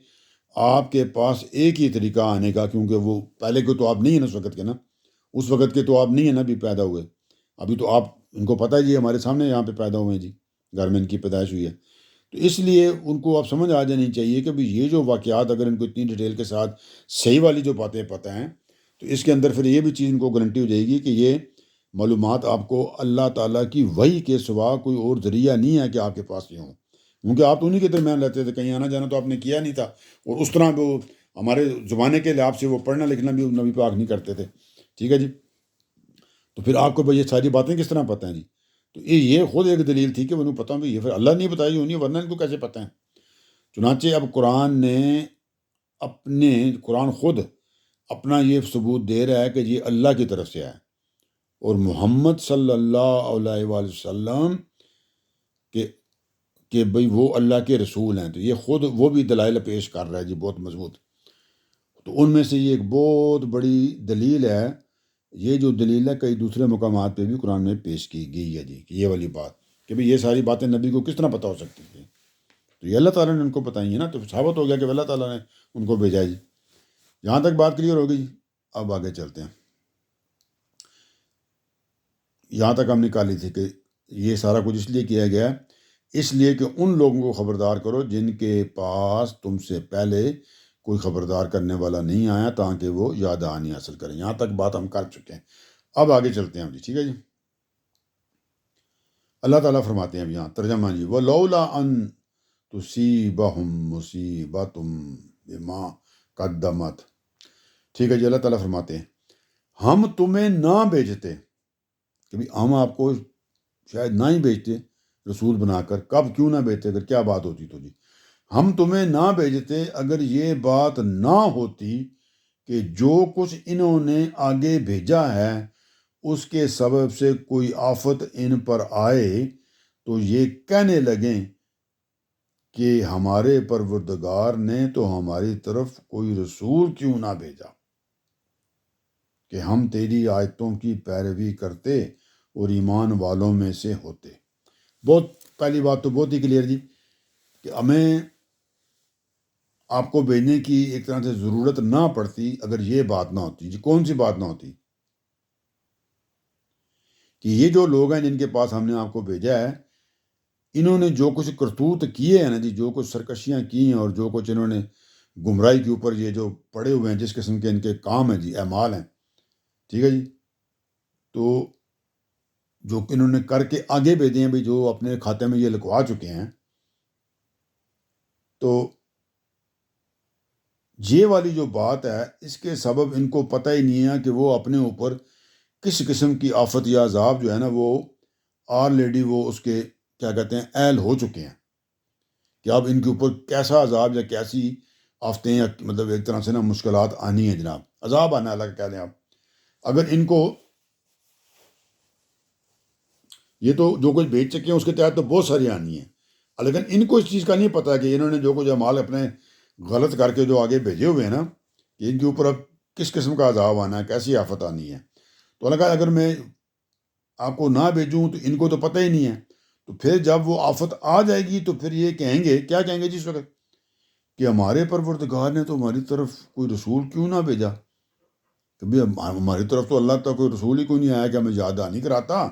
آپ کے پاس ایک ہی طریقہ آنے کا، کیونکہ وہ پہلے کو تو آپ نہیں ہیں نا اس وقت کے نا، اس وقت کے تو آپ نہیں ہیں نا، ابھی پیدا ہوئے، ابھی تو آپ ان کو پتہ ہے جی ہمارے سامنے یہاں پہ پیدا ہوئے ہیں جی، گھر میں ان کی پیدائش ہوئی ہے. تو اس لیے ان کو اب سمجھ آ جانی چاہیے کہ بھئی یہ جو واقعات اگر ان کو اتنی ڈیٹیل کے ساتھ صحیح والی جو باتیں پتہ ہیں، تو اس کے اندر پھر یہ بھی چیز ان کو گارنٹی ہو جائے گی کہ یہ معلومات آپ کو اللہ تعالیٰ کی وحی کے سوا کوئی اور ذریعہ نہیں ہے کہ آپ کے پاس یہ ہوں، کیونکہ آپ تو انہی کے درمیان رہتے تھے، کہیں آنا جانا تو آپ نے کیا نہیں تھا، اور اس طرح وہ ہمارے زمانے کے لحاظ سے وہ پڑھنا لکھنا بھی نبی پاک نہیں کرتے تھے. ٹھیک ہے جی. تو پھر آپ کو بھائی یہ ساری باتیں کس طرح پتہ ہیں جی؟ تو یہ خود ایک دلیل تھی کہ انہوں پتہ ہوں یہ پھر اللہ نہیں بتائی ہونی، ورنہ ان کو کیسے پتہ ہیں. چنانچہ اب قرآن خود اپنا یہ ثبوت دے رہا ہے کہ یہ اللہ کی طرف سے ہے، اور محمد صلی اللہ علیہ وآلہ وسلم کہ بھئی وہ اللہ کے رسول ہیں. تو یہ خود وہ بھی دلائل پیش کر رہا ہے جی، بہت مضبوط. تو ان میں سے یہ ایک بہت بڑی دلیل ہے. یہ جو دلیل ہے کئی دوسرے مقامات پہ بھی قرآن میں پیش کی گئی ہے جی، کہ یہ والی بات کہ بھئی یہ ساری باتیں نبی کو کس طرح پتہ ہو سکتی تھی. تو یہ اللہ تعالیٰ نے ان کو بتائی ہیں نا، تو ثابت ہو گیا کہ اللہ تعالیٰ نے ان کو بھیجا ہے جی. یہاں تک بات کلیئر ہو گئی. اب آگے چلتے ہیں. یہاں تک ہم نکالی تھی کہ یہ سارا کچھ اس لیے کیا گیا ہے، اس لیے کہ ان لوگوں کو خبردار کرو جن کے پاس تم سے پہلے کوئی خبردار کرنے والا نہیں آیا، تاکہ وہ یاد دہانی حاصل کریں. یہاں تک بات ہم کر چکے ہیں. اب آگے چلتے ہیں ہم جی. ٹھیک ہے جی. اللہ تعالیٰ فرماتے ہیں اب یہاں ترجمہ جی، وَلَوْلَا أَن تُصِيبَهُم مُّصِيبَةٌ بِمَا قَدَّمَتْ. ٹھیک ہے جی. اللہ تعالیٰ فرماتے ہیں ہم تمہیں نہ بھیجتے، کہ بھی ہم آپ کو شاید نہ ہی بھیجتے رسول بنا کر. کب کیوں نہ بھیجتے؟ اگر کیا بات ہوتی تو جی، ہم تمہیں نہ بھیجتے اگر یہ بات نہ ہوتی کہ جو کچھ انہوں نے آگے بھیجا ہے اس کے سبب سے کوئی آفت ان پر آئے تو یہ کہنے لگیں کہ ہمارے پروردگار نے تو ہماری طرف کوئی رسول کیوں نہ بھیجا کہ ہم تیری آیتوں کی پیروی کرتے اور ایمان والوں میں سے ہوتے. بہت پہلی بات تو بہت ہی کلیئر جی کہ ہمیں آپ کو بھیجنے کی ایک طرح سے ضرورت نہ پڑتی اگر یہ بات نہ ہوتی جی. کون سی بات نہ ہوتی؟ کہ یہ جو لوگ ہیں جن کے پاس ہم نے آپ کو بھیجا ہے، انہوں نے جو کچھ کرتوت کیے ہیں نا جی، جو کچھ سرکشیاں کی ہیں اور جو کچھ انہوں نے گمراہی کے اوپر یہ جو پڑے ہوئے ہیں، جس قسم کے ان کے کام ہیں جی، اعمال ہیں، ٹھیک ہے جی، تو جو انہوں نے کر کے آگے بھیجے ہیں، بھائی جو اپنے کھاتے میں یہ لکھوا چکے ہیں، تو یہ والی جو بات ہے، اس کے سبب ان کو پتہ ہی نہیں ہے کہ وہ اپنے اوپر کس قسم کی آفت یا عذاب جو ہے نا، وہ آلریڈی وہ اس کے کیا کہتے ہیں اہل ہو چکے ہیں، کہ اب ان کے اوپر کیسا عذاب یا کیسی آفتیں یا مطلب ایک طرح سے نا مشکلات آنی ہیں جناب، عذاب آنا اللہ کا کہہ دیں آپ. اگر ان کو یہ تو جو کچھ بیچ چکے ہیں اس کے تحت تو بہت ساری آنی ہیں، لیکن ان کو اس چیز کا نہیں پتہ کہ انہوں نے جو کچھ مال اپنے غلط کر کے جو آگے بھیجے ہوئے ہیں نا، کہ ان کے اوپر اب کس قسم کا عذاب آنا ہے، کیسی آفت آنی ہے. تو اللہ کہا اگر میں آپ کو نہ بھیجوں تو ان کو تو پتہ ہی نہیں ہے، تو پھر جب وہ آفت آ جائے گی تو پھر یہ کہیں گے، کیا کہیں گے جی اس وقت، کہ ہمارے پروردگار نے تو ہماری طرف کوئی رسول کیوں نہ بھیجا، کہ بھئی ہماری طرف تو اللہ تک کوئی رسول ہی کوئی نہیں آیا کہ ہمیں یاد نہیں کراتا،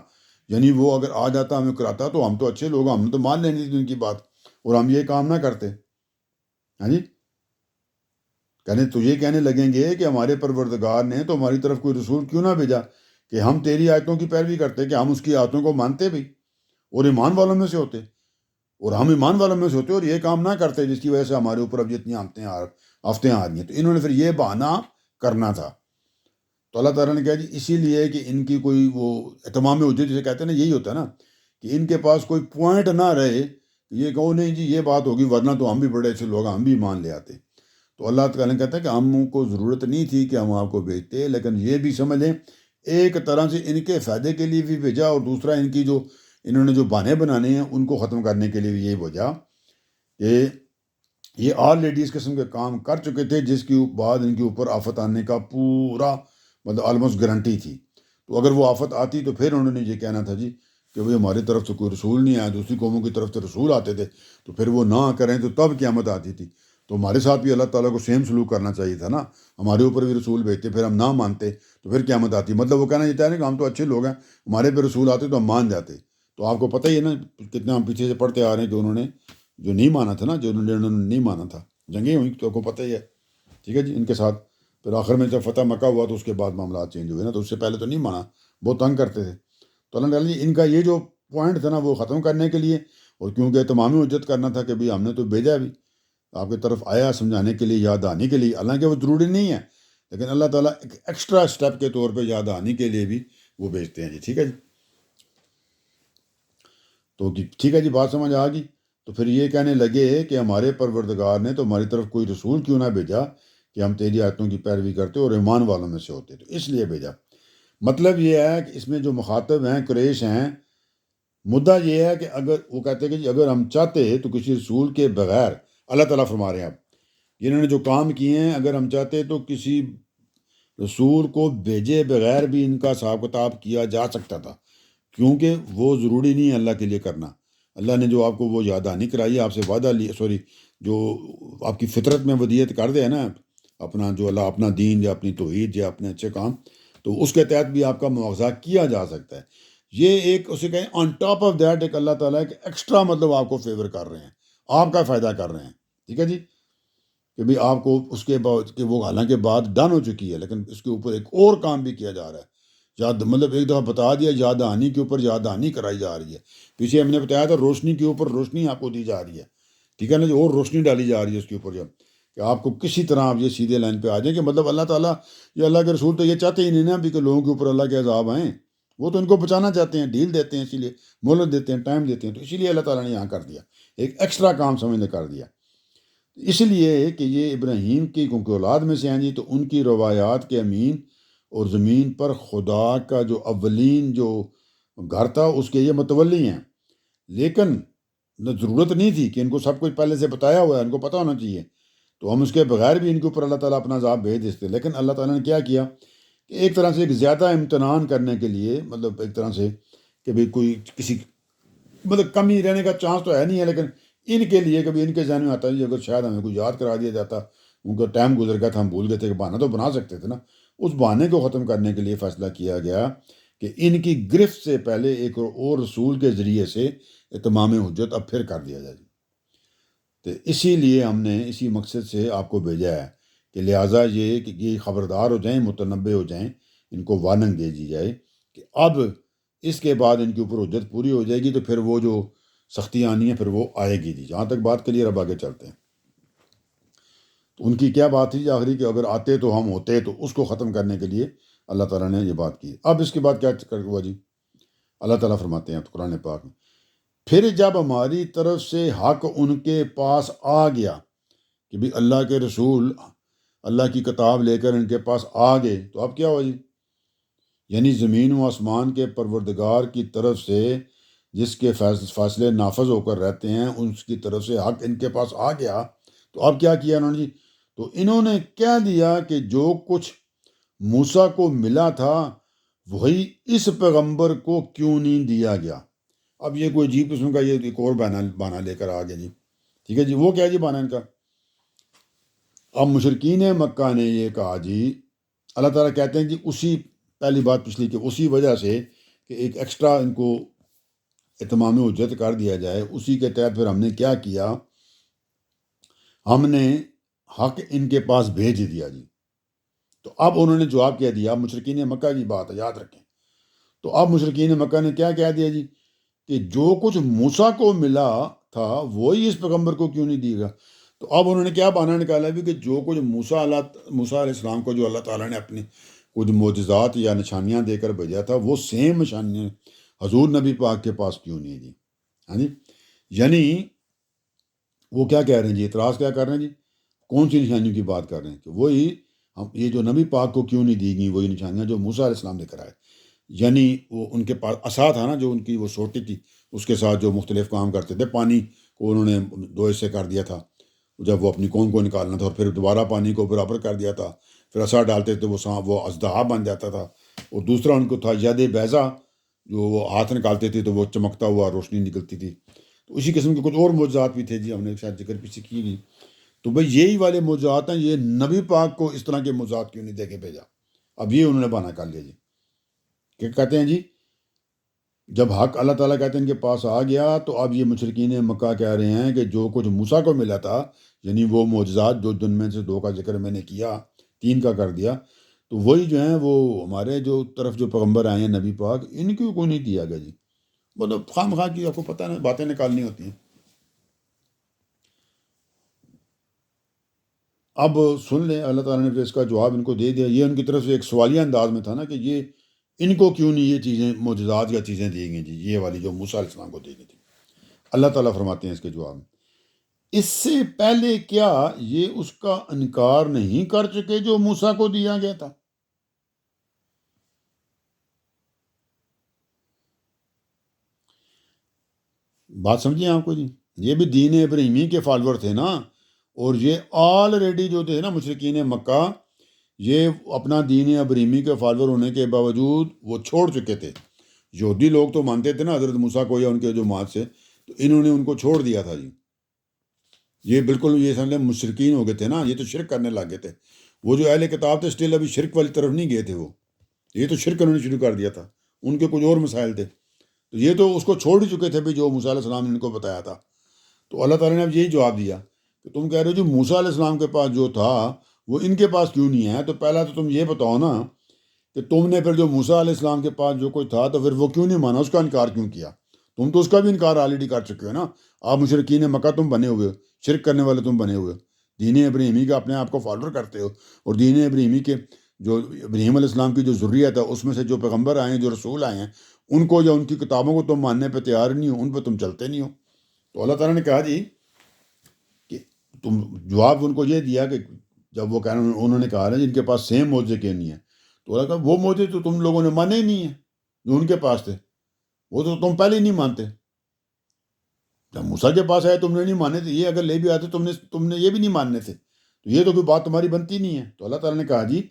یعنی وہ اگر آ جاتا ہمیں کراتا تو ہم تو اچھے لوگ، ہم نے تو مان لینی تھی ان کی بات اور ہم یہ کام نہ کرتے. ہاں جی، کہنے تو یہ کہنے لگیں گے کہ ہمارے پروردگار نے تو ہماری طرف کوئی رسول کیوں نہ بھیجا کہ ہم تیری آیتوں کی پیروی کرتے، کہ ہم اس کی آیتوں کو مانتے بھی اور ایمان والوں میں سے ہوتے، اور ہم ایمان والوں میں سے ہوتے اور یہ کام نہ کرتے جس کی وجہ سے ہمارے اوپر اب جتنی آفتیں آ رہی ہیں. تو انہوں نے پھر یہ بہانہ کرنا تھا. تو اللہ تعالیٰ نے کہا جی اسی لیے کہ ان کی کوئی وہ اتمام حجت جسے کہتے ہیں نا، یہی ہوتا ہے نا کہ ان کے پاس کوئی پوائنٹ نہ رہے، یہ کہو نہیں جی یہ بات ہوگی ورنہ تو ہم بھی بڑے اچھے لوگ ہم بھی مان لے آتے. تو اللہ تعالیٰ نے کہتا ہے کہ ہم کو ضرورت نہیں تھی کہ ہم آپ کو بھیجتے، لیکن یہ بھی سمجھ لیں ایک طرح سے ان کے فائدے کے لیے بھی بھیجا، اور دوسرا ان کی جو انہوں نے جو بہانے بنانے ہیں ان کو ختم کرنے کے لیے بھی یہی بھیجا کہ یہ آلریڈی اس قسم کے کام کر چکے تھے جس کے بعد ان کے اوپر آفت آنے کا پورا مطلب آلموسٹ گارنٹی تھی. تو اگر وہ آفت آتی تو پھر انہوں نے یہ کہنا تھا جی کہ بھئی ہماری طرف سے کوئی رسول نہیں آیا، دوسری قوموں کی طرف سے رسول آتے تھے، تو پھر وہ نہ کریں تو تب قیامت آتی تھی. تو ہمارے ساتھ بھی اللہ تعالیٰ کو سیم سلوک کرنا چاہیے تھا نا، ہمارے اوپر بھی رسول بھیجتے پھر ہم نہ مانتے تو پھر قیامت آتی. مطلب وہ کہنا یہ چاہ رہے ہیں کہ ہم تو اچھے لوگ ہیں، ہمارے پہ رسول آتے تو ہم مان جاتے. تو آپ کو پتہ ہی ہے نا کتنا ہم پیچھے سے پڑھتے آ رہے ہیں کہ انہوں نے جو نہیں مانا تھا نا، جو انہوں نے نہیں مانا تھا، جنگیں ہوئیں تو آپ کو پتہ ہی ہے، ٹھیک ہے جی، ان کے ساتھ. پھر آخر میں جب فتح مکہ ہوا تو اس کے بعد معاملات چینج ہوئے نا، تو اس سے پہلے تو نہیں مانا، بہت تنگ کرتے تھے. تو اللہ تعالیٰ ان کا یہ جو پوائنٹ تھا نا وہ ختم کرنے کے لیے، اور کیونکہ تمامی حجت کرنا تھا کہ بھئی ہم نے تو بھیجا بھی آپ کی طرف آیا سمجھانے کے لیے، یاد آنے کے لیے، حالانکہ وہ ضروری نہیں ہے، لیکن اللہ تعالیٰ ایک ایکسٹرا اسٹیپ کے طور پہ یاد آنے کے لیے بھی وہ بھیجتے ہیں جی. ٹھیک ہے جی، تو ٹھیک ہے جی، بات سمجھ آ گئی. تو پھر یہ کہنے لگے کہ ہمارے پروردگار نے تو ہماری طرف کوئی رسول کیوں نہ بھیجا کہ ہم تیری آیتوں کی پیروی کرتے اور ایمان والوں میں سے ہوتے، تو اس لیے بھیجا. مطلب یہ ہے کہ اس میں جو مخاطب ہیں قریش ہیں، مدعا یہ ہے کہ اگر وہ کہتے ہیں کہ جی اگر ہم چاہتے تو کسی رسول کے بغیر، اللہ تعالیٰ فرما رہے ہیں اب انہوں نے جو کام کیے ہیں، اگر ہم چاہتے تو کسی رسول کو بھیجے بغیر بھی ان کا حساب کتاب کیا جا سکتا تھا، کیونکہ وہ ضروری نہیں ہے اللہ کے لیے کرنا. اللہ نے جو آپ کو وہ یاد آنی کرائی، آپ سے وعدہ لی، جو آپ کی فطرت میں ودیت کر دے نا اپنا، جو اللہ اپنا دین یا اپنی توحید یا اپنے اچھے کام، تو اس کے تحت بھی آپ کا مواخذہ کیا جا سکتا ہے. یہ ایک اسے کہیں آن ٹاپ آف دیٹ ایک اللہ تعالیٰ ایک ایکسٹرا مطلب آپ کو فیور کر رہے ہیں، آپ کا فائدہ کر رہے ہیں. ٹھیک ہے جی، کہ بھئی آپ کو اس کے بعد کہ وہ حالانکہ بات ڈن ہو چکی ہے لیکن اس کے اوپر ایک اور کام بھی کیا جا رہا ہے. یاد مطلب ایک دفعہ بتا دیا، یاد آنی کے اوپر یاد آنی کرائی جا رہی ہے. پیچھے ہم نے بتایا تھا روشنی کے اوپر روشنی آپ کو دی جا رہی ہے، ٹھیک ہے نا جو، اور روشنی ڈالی جا رہی ہے اس کے اوپر، جب کہ آپ کو کسی طرح آپ یہ سیدھے لائن پہ آ جائیں کہ مطلب اللہ تعالیٰ یا اللہ کے رسول تو یہ چاہتے ہی نہیں نا بھی کہ لوگوں کے اوپر اللہ کے عذاب آئیں، وہ تو ان کو بچانا چاہتے ہیں، ڈھیل دیتے ہیں، اسی لیے مہلت دیتے ہیں، ٹائم دیتے ہیں. تو اسی لیے اللہ تعالیٰ نے یہاں کر دیا، ایک ایکسٹرا کام سمجھ نے کر دیا، اس لیے کہ یہ ابراہیم کی کیونکہ اولاد میں سے ہیں جی، تو ان کی روایات کے امین اور زمین پر خدا کا جو اولین جو گھر تھا اس کے یہ متولی ہیں. لیکن ضرورت نہیں تھی کہ ان کو سب کچھ پہلے سے بتایا ہوا ہے، ان کو پتہ ہونا چاہیے، تو ہم اس کے بغیر بھی ان کے اوپر اللہ تعالیٰ اپنا عذاب بھیج دیتے. لیکن اللہ تعالیٰ نے کیا کیا کہ ایک طرح سے ایک زیادہ امتنان کرنے کے لیے، مطلب ایک طرح سے کہ بھئی کوئی کسی مطلب کمی رہنے کا چانس تو ہے نہیں ہے، لیکن ان کے لیے کبھی ان کے ذہن میں آتا ہے اگر شاید ہمیں کوئی یاد کرا دیا جاتا، ان کا ٹائم گزر گیا تھا، ہم بھول گئے تھے، کہ بہانہ تو بنا سکتے تھے نا. اس بہانے کو ختم کرنے کے لیے فیصلہ کیا گیا کہ ان کی گرفت سے پہلے ایک اور رسول کے ذریعے سے اتمام حجت اب پھر کر دیا جائے. تو اسی لیے ہم نے اسی مقصد سے آپ کو بھیجا ہے کہ لہٰذا یہ کہ یہ خبردار ہو جائیں، متنبع ہو جائیں، ان کو وارننگ دے دی جائے کہ اب اس کے بعد ان کے اوپر حجت پوری ہو جائے گی تو پھر وہ جو سختی آنی ہے پھر وہ آئے گی جی۔ جہاں تک بات کلیئر، اب آگے چلتے ہیں۔ تو ان کی کیا بات تھی جی آخری کہ اگر آتے تو ہم ہوتے، تو اس کو ختم کرنے کے لیے اللہ تعالیٰ نے یہ بات کی۔ اب اس کے بعد کیا ہوا جی؟ اللہ تعالیٰ فرماتے ہیں تو قرآن پاک میں، پھر جب ہماری طرف سے حق ان کے پاس آ گیا کہ بھی اللہ کے رسول اللہ کی کتاب لے کر ان کے پاس آ گئے، تو اب کیا ہوا جی؟ یعنی زمین و آسمان کے پروردگار کی طرف سے جس کے فاصلے نافذ ہو کر رہتے ہیں، اس کی طرف سے حق ان کے پاس آ گیا، تو اب کیا کیا انہوں نے جی؟ تو انہوں نے کیا دیا کہ جو کچھ موسیٰ کو ملا تھا وہی اس پیغمبر کو کیوں نہیں دیا گیا؟ اب یہ کوئی عجیب قسم کا یہ ایک اور بہانہ لے کر آ گیا جی۔ ٹھیک ہے جی، وہ کیا جی بہانہ ان کا؟ اب مشرکین مکہ نے یہ کہا جی، اللہ تعالیٰ کہتے ہیں جی اسی پہلی بات پچھلی کہ اسی وجہ سے کہ ایک ایکسٹرا ان کو اتمام حجت کر دیا جائے، اسی کے تحت پھر ہم نے کیا کیا، ہم نے حق ان کے پاس بھیج دیا جی۔ تو اب انہوں نے جواب کیا دیا، مشرکین مکہ کی بات ہے، یاد رکھیں۔ تو اب مشرکین مکہ نے کیا کہہ دیا جی کہ جو کچھ موسیٰ کو ملا تھا وہی اس پیغمبر کو کیوں نہیں دیا گا؟ تو اب انہوں نے کیا بہانہ نکالا بھی کہ جو کچھ موسیٰ علیہ السلام کو جو اللہ تعالیٰ نے اپنے کچھ معجزات یا نشانیاں دے کر بھیجا تھا، وہ سیم نشانیاں حضور نبی پاک کے پاس کیوں نہیں جی؟ ہاں جی، یعنی وہ کیا کہہ رہے ہیں جی، اعتراض کیا کر رہے ہیں جی؟ کون سی نشانیوں کی بات کر رہے ہیں کہ وہی یہ جو نبی پاک کو کیوں نہیں دی گئی وہی نشانیاں جو موسیٰ علیہ السلام لے کر آئے؟ یعنی وہ ان کے پاس عصا تھا نا، جو ان کی وہ سوٹی تھی، اس کے ساتھ جو مختلف کام کرتے تھے، پانی کو انہوں نے 2 حصے کر دیا تھا جب وہ اپنی قوم کو نکالنا تھا، اور پھر دوبارہ پانی کو برابر کر دیا تھا، پھر عصا ڈالتے تھے وہ اژدہا بن جاتا تھا، اور دوسرا ان کو تھا ید بیضا، جو وہ ہاتھ نکالتے تھے تو وہ چمکتا ہوا روشنی نکلتی تھی۔ تو اسی قسم کے کچھ اور معجزات بھی تھے جی، ہم نے شاید ذکر پیچھے کی گئی۔ تو بھائی یہی والے معجزات ہیں، یہ نبی پاک کو اس طرح کے معجزات کیوں نہیں دے کے بھیجا؟ اب یہ انہوں نے بہانہ کر لیا جی۔ کیا کہتے ہیں جی؟ جب حق اللہ تعالیٰ کہتے ہیں ان کے پاس آ گیا، تو اب یہ مشرکین مکہ کہہ رہے ہیں کہ جو کچھ موسیٰ کو ملا تھا، یعنی وہ معجزات جو جن میں سے 2 کا ذکر میں نے کیا، 3 کا کر دیا، تو وہی جو ہیں وہ ہمارے جو طرف جو پیغمبر آئے ہیں نبی پاک، ان کو نہیں دیا گیا جی۔ مطلب خام خواہ کی آپ کو پتہ نا باتیں نکالنی ہوتی ہیں۔ اب سن لیں، اللہ تعالیٰ نے پھر اس کا جواب ان کو دے دیا۔ یہ ان کی طرف سے ایک سوالیہ انداز میں تھا نا کہ یہ ان کو کیوں نہیں یہ چیزیں معجزات یا چیزیں دی گئی جی، یہ والی جو موسیٰ علیہ السلام کو دی گئی تھی۔ اللہ تعالیٰ فرماتے ہیں اس کے جواب میں، اس سے پہلے کیا یہ اس کا انکار نہیں کر چکے جو موسیٰ کو دیا گیا تھا؟ بات سمجھیں آپ کو جی، یہ بھی دین ابراہیمی کے فالوور تھے نا، اور یہ آلریڈی جو تھے نا مشرکین مکہ، یہ اپنا دین ابراہیمی کے فالوور ہونے کے باوجود وہ چھوڑ چکے تھے۔ یہودی لوگ تو مانتے تھے نا حضرت موسیٰ کو یا ان کے جو مات سے، تو انہوں نے ان کو چھوڑ دیا تھا جی۔ یہ بالکل یہ سمجھ لیں مشرکین ہو گئے تھے نا، یہ تو شرک کرنے لگ گئے تھے۔ وہ جو اہل کتاب تھے اسٹل ابھی شرک والی طرف نہیں گئے تھے، وہ یہ تو شرک انہوں نے شروع کر دیا تھا، ان کے کچھ اور مسائل تھے، تو یہ تو اس کو چھوڑ ہی چکے تھے بھی جو موسیٰ علیہ السلام نے ان کو بتایا تھا۔ تو اللہ تعالیٰ نے اب یہی جواب دیا کہ تم کہہ رہے ہو جو موسیٰ علیہ السلام کے پاس جو تھا وہ ان کے پاس کیوں نہیں ہے؟ تو پہلا تو تم یہ بتاؤ نا کہ تم نے پھر جو موسیٰ علیہ السلام کے پاس جو کوئی تھا تو پھر وہ کیوں نہیں مانا، اس کا انکار کیوں کیا؟ تم تو اس کا بھی انکار آلریڈی کر چکے ہو نا۔ آپ مشرکین مکہ تم بنے ہوئے ہو، شرک کرنے والے تم بنے ہوئے ہو، دین ابراہیمی کا اپنے آپ کو فالوور کرتے ہو، اور دین ابراہیمی کے جو ابراہیم علیہ السلام کی جو ذریت ہے اس میں سے جو پیغمبر آئے ہیں، جو رسول آئے ہیں، ان کو یا ان کی کتابوں کو تم ماننے پہ تیار نہیں ہو، ان پہ تم چلتے نہیں ہو۔ تو اللہ تعالیٰ نے کہا جی کہ تم جواب ان کو یہ دیا کہ جب وہ کہنا انہوں نے کہا نا جن کے پاس سیم موضوع کے نہیں ہے، تو اللہ کہا وہ موضوع تو تم لوگوں نے مانے ہی نہیں ہیں جو ان کے پاس تھے، وہ تو تم پہلے ہی نہیں مانتے۔ جب موسیٰ کے پاس آئے تم نے نہیں مانے تھے، یہ اگر لے بھی آتے تم نے یہ بھی نہیں ماننے تھے، تو یہ تو کوئی بات تمہاری بنتی نہیں ہے۔ تو اللہ تعالیٰ نے کہا جی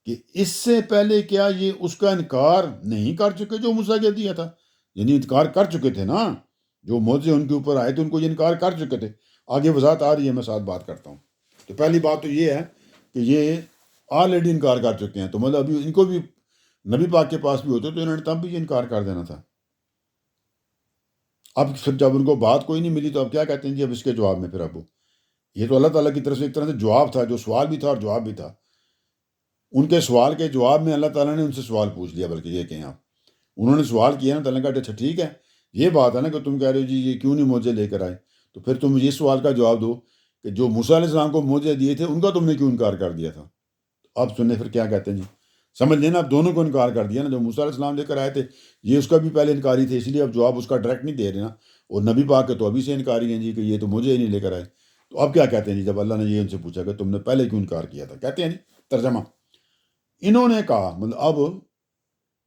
کہ اس سے پہلے کیا یہ اس کا انکار نہیں کر چکے جو موسیٰ کے دیا تھا؟ یعنی انکار کر چکے تھے نا، جو موضوع ان کے اوپر آئے تھے ان کو یہ انکار کر چکے تھے۔ آگے وضاحت آ رہی ہے، میں ساتھ بات کرتا ہوں۔ تو پہلی بات تو یہ ہے کہ یہ آلریڈی انکار کر چکے ہیں، تو مطلب ابھی ان کو بھی نبی پاک کے پاس بھی ہوتے تو انہوں نے تب بھی یہ انکار کر دینا تھا۔ اب پھر جب ان کو بات کوئی نہیں ملی تو اب کیا کہتے ہیں جی اب اس کے جواب میں پھر اب یہ تو اللہ تعالیٰ کی طرف سے ایک طرح سے جواب تھا، جو سوال بھی تھا اور جواب بھی تھا۔ ان کے سوال کے جواب میں اللہ تعالیٰ نے ان سے سوال پوچھ لیا، بلکہ یہ کہیں آپ انہوں نے سوال کیا نا، تو اللہ نے کہا اچھا ٹھیک ہے، یہ بات ہے نا کہ تم کہہ رہے ہو جی یہ کیوں نہیں موجے لے کر آئے، تو پھر تم یہ سوال کا جواب دو کہ جو موسیٰ علیہ السلام کو موجے دیے تھے ان کا تم نے کیوں انکار کر دیا تھا۔ اب سنیں پھر کیا کہتے ہیں جی، سمجھ لینا اب دونوں کو انکار کر دیا نا، جو موسیٰ علیہ السلام لے کر آئے تھے یہ اس کا بھی پہلے انکاری تھے، اس لیے اب جواب اس کا ڈائریکٹ نہیں دے رہے نا، اور نبی پاک کے تو ابھی سے انکاری ہیں جی کہ یہ تو مجھے ہی نہیں لے کر آئے۔ تو اب کیا کہتے ہیں جی جب اللہ نے یہ ان سے پوچھا کہ تم نے پہلے کیوں انکار کیا تھا، کہتے ہیں جی ترجمہ، انہوں نے کہا مطلب اب